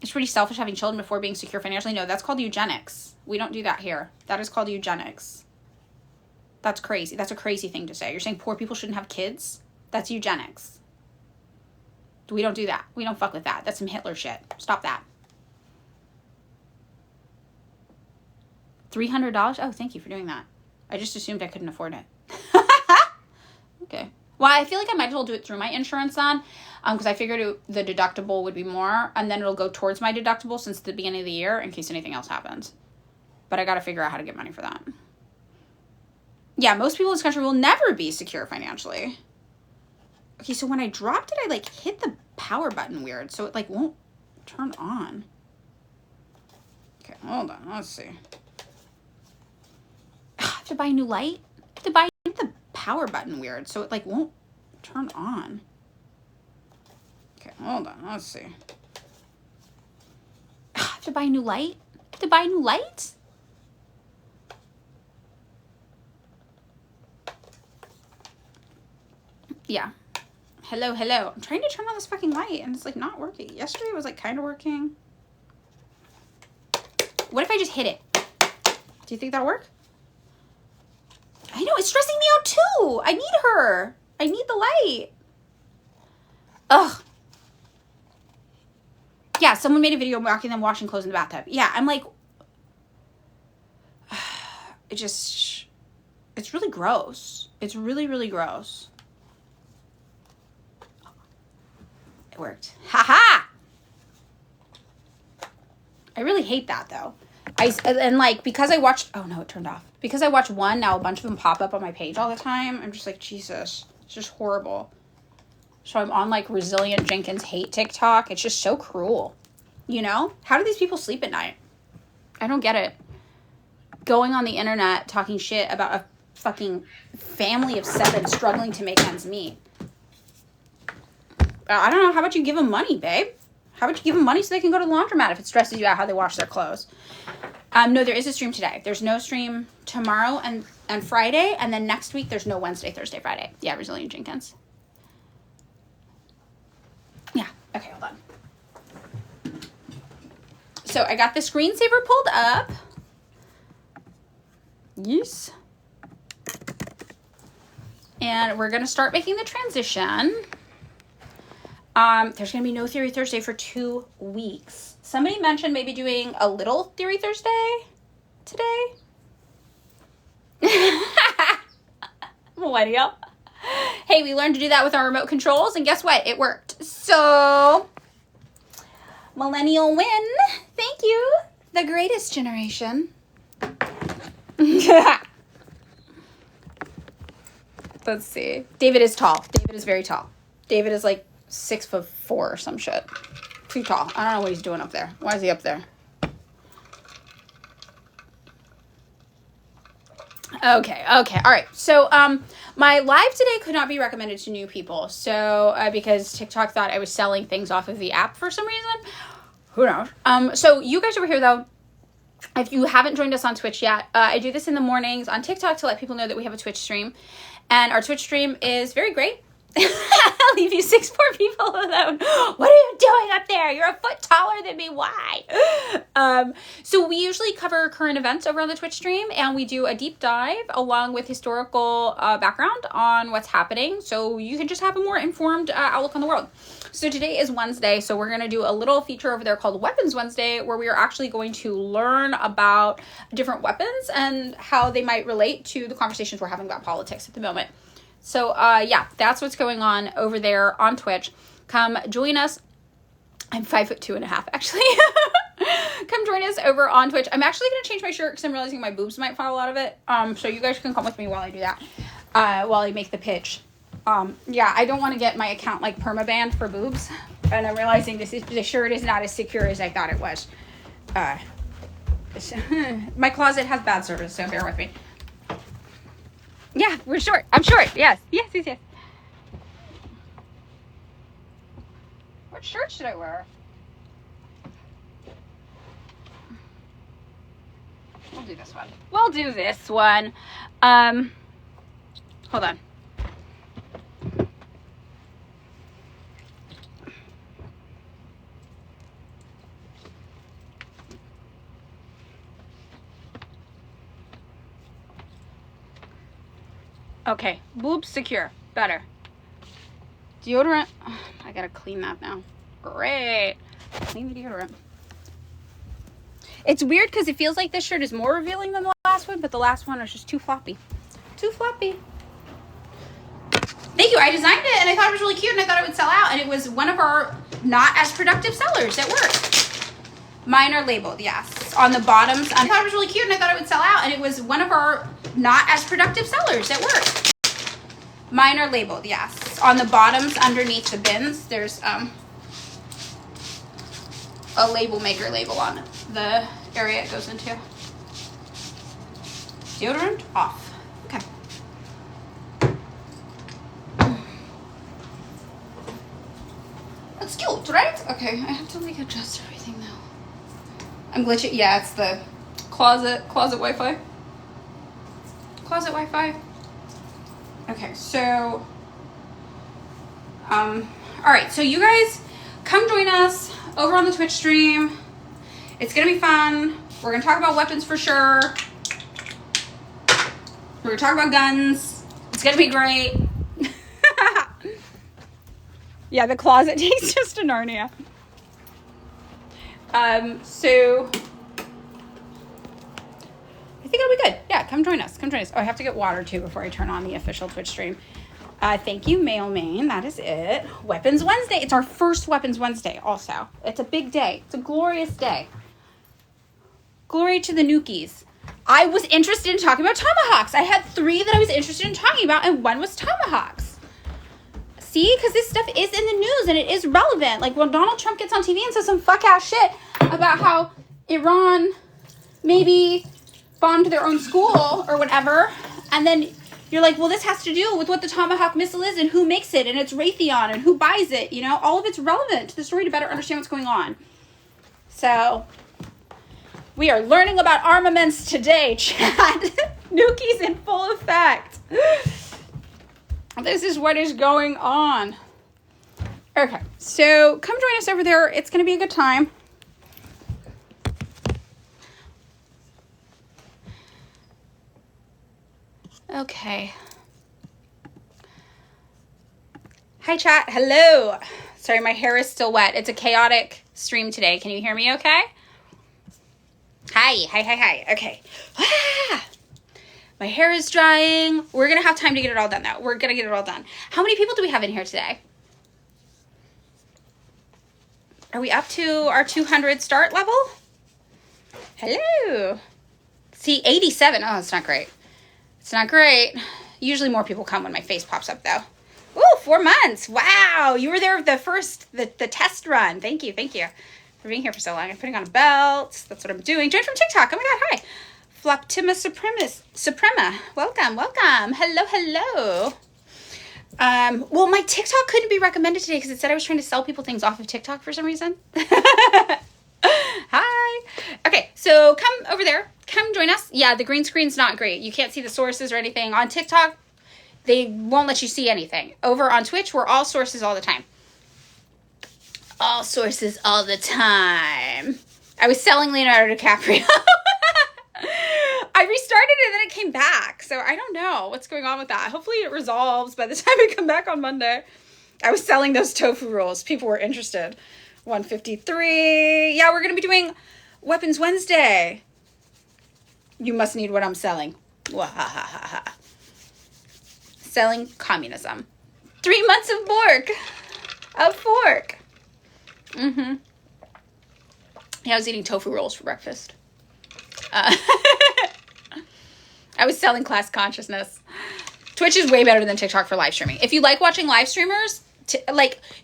It's pretty selfish having children before being secure financially. No, that's called eugenics. We don't do that here. That is called eugenics. That's crazy. That's a crazy thing to say. You're saying poor people shouldn't have kids? That's eugenics. We don't do that. We don't fuck with that. That's some Hitler shit. Stop that. $300? Oh, thank you for doing that. I just assumed I couldn't afford it. Okay. Well, I feel like I might as well do it through my insurance then, because I figured the deductible would be more, and then it'll go towards my deductible since the beginning of the year in case anything else happens. But I got to figure out how to get money for that. Yeah, most people in this country will never be secure financially. Okay, so when I dropped it, I like hit the power button weird, so it like won't turn on. Okay, hold on, let's see. I have to buy a new light? I have to hit the power button weird, so it like won't turn on. Okay, hold on, let's see. I have to buy a new light? I have to buy a new light? Yeah. Hello. I'm trying to turn on this fucking light and it's like not working. Yesterday it was like kind of working. What if I just hit it? Do you think that'll work? I know, it's stressing me out too. I need her. I need the light. Ugh. Yeah, someone made a video mocking them washing clothes in the bathtub. Yeah, I'm like, it's really gross. It's really, really gross. It worked. Ha ha! I really hate that though. And like, because I watched, oh no, it turned off. Because I watched one, now a bunch of them pop up on my page all the time. I'm just like, Jesus, it's just horrible. So I'm on like Resilient Jenkins hate TikTok. It's just so cruel. You know? How do these people sleep at night? I don't get it. Going on the internet talking shit about a fucking family of 7 struggling to make ends meet. I don't know. How about you give them money, babe? How about you give them money so they can go to the laundromat if it stresses you out how they wash their clothes? No, there is a stream today. There's no stream tomorrow and Friday. And then next week, there's no Wednesday, Thursday, Friday. Yeah, Resilient Jenkins. Yeah. Okay, hold on. So I got the screensaver pulled up. Yes. And we're going to start making the transition. There's going to be no Theory Thursday for 2 weeks. Somebody mentioned maybe doing a little Theory Thursday today. Millennial. Hey, we learned to do that with our remote controls, and guess what? It worked. So, millennial win. Thank you. The greatest generation. Let's see. David is tall. David is very tall. David is like 6'4" or some shit. Too tall. I don't know what he's doing up there. Why is he up there? Okay. All right. So, my live today could not be recommended to new people. So, because TikTok thought I was selling things off of the app for some reason. Who knows? So you guys over here though, if you haven't joined us on Twitch yet, I do this in the mornings on TikTok to let people know that we have a Twitch stream. And our Twitch stream is very great. I'll leave you 6 poor people alone. What are you doing up there? You're a foot taller than me. Why? So we usually cover current events over on the Twitch stream, and we do a deep dive along with historical background on what's happening, so you can just have a more informed outlook on the world. So today is Wednesday, so we're going to do a little feature over there called Weapons Wednesday, where we are actually going to learn about different weapons and how they might relate to the conversations we're having about politics at the moment. So, yeah, that's what's going on over there on Twitch. Come join us. I'm 5'2.5", actually. Come join us over on Twitch. I'm actually going to change my shirt because I'm realizing my boobs might fall out of it. So you guys can come with me while I do that, while I make the pitch. Yeah, I don't want to get my account like permabanned for boobs. And I'm realizing the shirt is not as secure as I thought it was. My closet has bad service, so bear with me. Yeah, we're short. I'm short. Yes. What shirt should I wear? We'll do this one. Hold on. Okay, boobs secure. Better. Deodorant. Oh, I gotta clean that now. Great. Clean the deodorant. It's weird because it feels like this shirt is more revealing than the last one, but the last one was just too floppy. Too floppy. Thank you. I designed it and I thought it was really cute and I thought it would sell out, and it was one of our not as productive sellers at work. Mine are labeled, yes. On the bottoms. I thought it was really cute and I thought it would sell out, and it was one of our not as productive sellers at work. Mine are labeled, yes. On the bottoms underneath the bins, there's a label maker label on the area it goes into. Deodorant off. Okay. That's cute, right? Okay, I have to like adjust everything now. I'm glitching. Yeah, it's the closet Wi-Fi. Closet Wi-Fi. Okay, so, all right, so you guys come join us over on the Twitch stream. It's gonna be fun. We're gonna talk about weapons for sure. We're gonna talk about guns. It's gonna be great. Yeah, the closet takes just to Narnia. So I think it'll be good. Yeah, come join us. Oh, I have to get water too before I turn on the official Twitch stream. Thank you, Mail Main. That is it. Weapons Wednesday. It's our first Weapons Wednesday also. It's a big day. It's a glorious day. Glory to the Nukies. I was interested in talking about tomahawks. I had 3 that I was interested in talking about, and one was tomahawks. See? Because this stuff is in the news, and it is relevant. Like, when Donald Trump gets on TV and says some fuck-ass shit about how Iran maybe bombed their own school or whatever, and then you're like, well, this has to do with what the Tomahawk missile is and who makes it, and it's Raytheon, and who buys it, you know? All of it's relevant to the story to better understand what's going on. So, we are learning about armaments today, Chad. Nukies in full effect. This is what is going on. Okay, so come join us over there. It's going to be a good time. Okay. Hi, chat. Hello. Sorry, my hair is still wet. It's a chaotic stream today. Can you hear me okay? Hi. Okay. My hair is drying. We're going to have time to get it all done, though. We're going to get it all done. How many people do we have in here today? Are we up to our 200 start level? Hello. See, 87. Oh, it's not great. It's not great. Usually more people come when my face pops up, though. Ooh, 4 months. Wow. You were there the test run. Thank you for being here for so long. I'm putting on a belt. That's what I'm doing. Join from TikTok. Oh my God, hi. Floptima Suprema. Welcome. Hello. Well, my TikTok couldn't be recommended today because it said I was trying to sell people things off of TikTok for some reason. Hi. Okay, so come over there. Come join us. Yeah, the green screen's not great. You can't see the sources or anything. On TikTok, they won't let you see anything. Over on Twitch, we're all sources all the time. All sources all the time. I was selling Leonardo DiCaprio. I restarted it and then it came back. So I don't know what's going on with that. Hopefully it resolves by the time I come back on Monday. I was selling those tofu rolls. People were interested. 153. Yeah, we're going to be doing Weapons Wednesday. You must need what I'm selling. Selling communism. 3 months of fork. Yeah, I was eating tofu rolls for breakfast. I was selling class consciousness. Twitch is way better than TikTok for live streaming. If you like watching live streamers,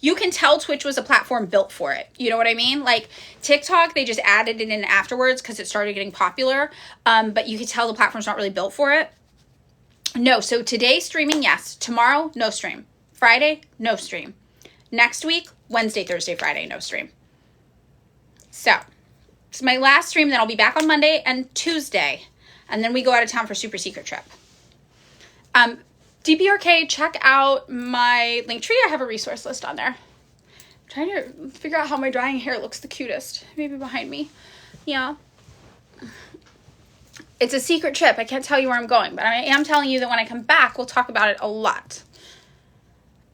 you can tell Twitch was a platform built for it. You know what I mean? Like TikTok, they just added it in afterwards because it started getting popular. But you could tell the platform's not really built for it. No, so today streaming, yes. Tomorrow, no stream. Friday, no stream. Next week, Wednesday, Thursday, Friday, no stream. So, it's my last stream. Then I'll be back on Monday and Tuesday. And then we go out of town for super secret trip. DPRK, check out my Linktree. I have a resource list on there. I'm trying to figure out how my drying hair looks the cutest. Maybe behind me. Yeah. It's a secret trip. I can't tell you where I'm going, but I am telling you that when I come back, we'll talk about it a lot.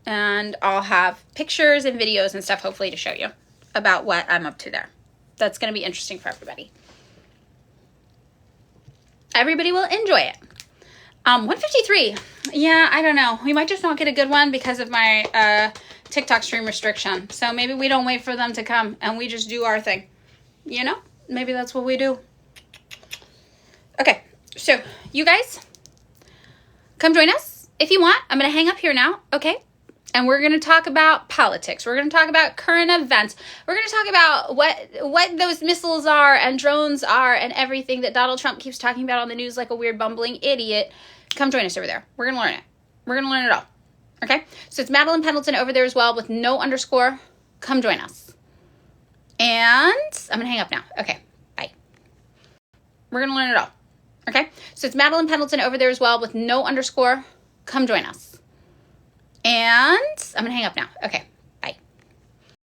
And I'll have pictures and videos and stuff, hopefully, to show you about what I'm up to there. That's going to be interesting for everybody. Everybody will enjoy it. 153. Yeah, I don't know. We might just not get a good one because of my TikTok stream restriction. So maybe we don't wait for them to come and we just do our thing. You know? Maybe that's what we do. Okay. So, you guys, come join us if you want. I'm going to hang up here now. Okay? And we're going to talk about politics. We're going to talk about current events. We're going to talk about what those missiles are and drones are and everything that Donald Trump keeps talking about on the news like a weird bumbling idiot. Come join us over there. We're going to learn it. We're going to learn it all. Okay? So it's Madeline Pendleton over there as well with no underscore. Come join us. And I'm going to hang up now. Okay. Bye. We're going to learn it all. Okay? So it's Madeline Pendleton over there as well with no underscore. Come join us. And I'm going to hang up now. Okay.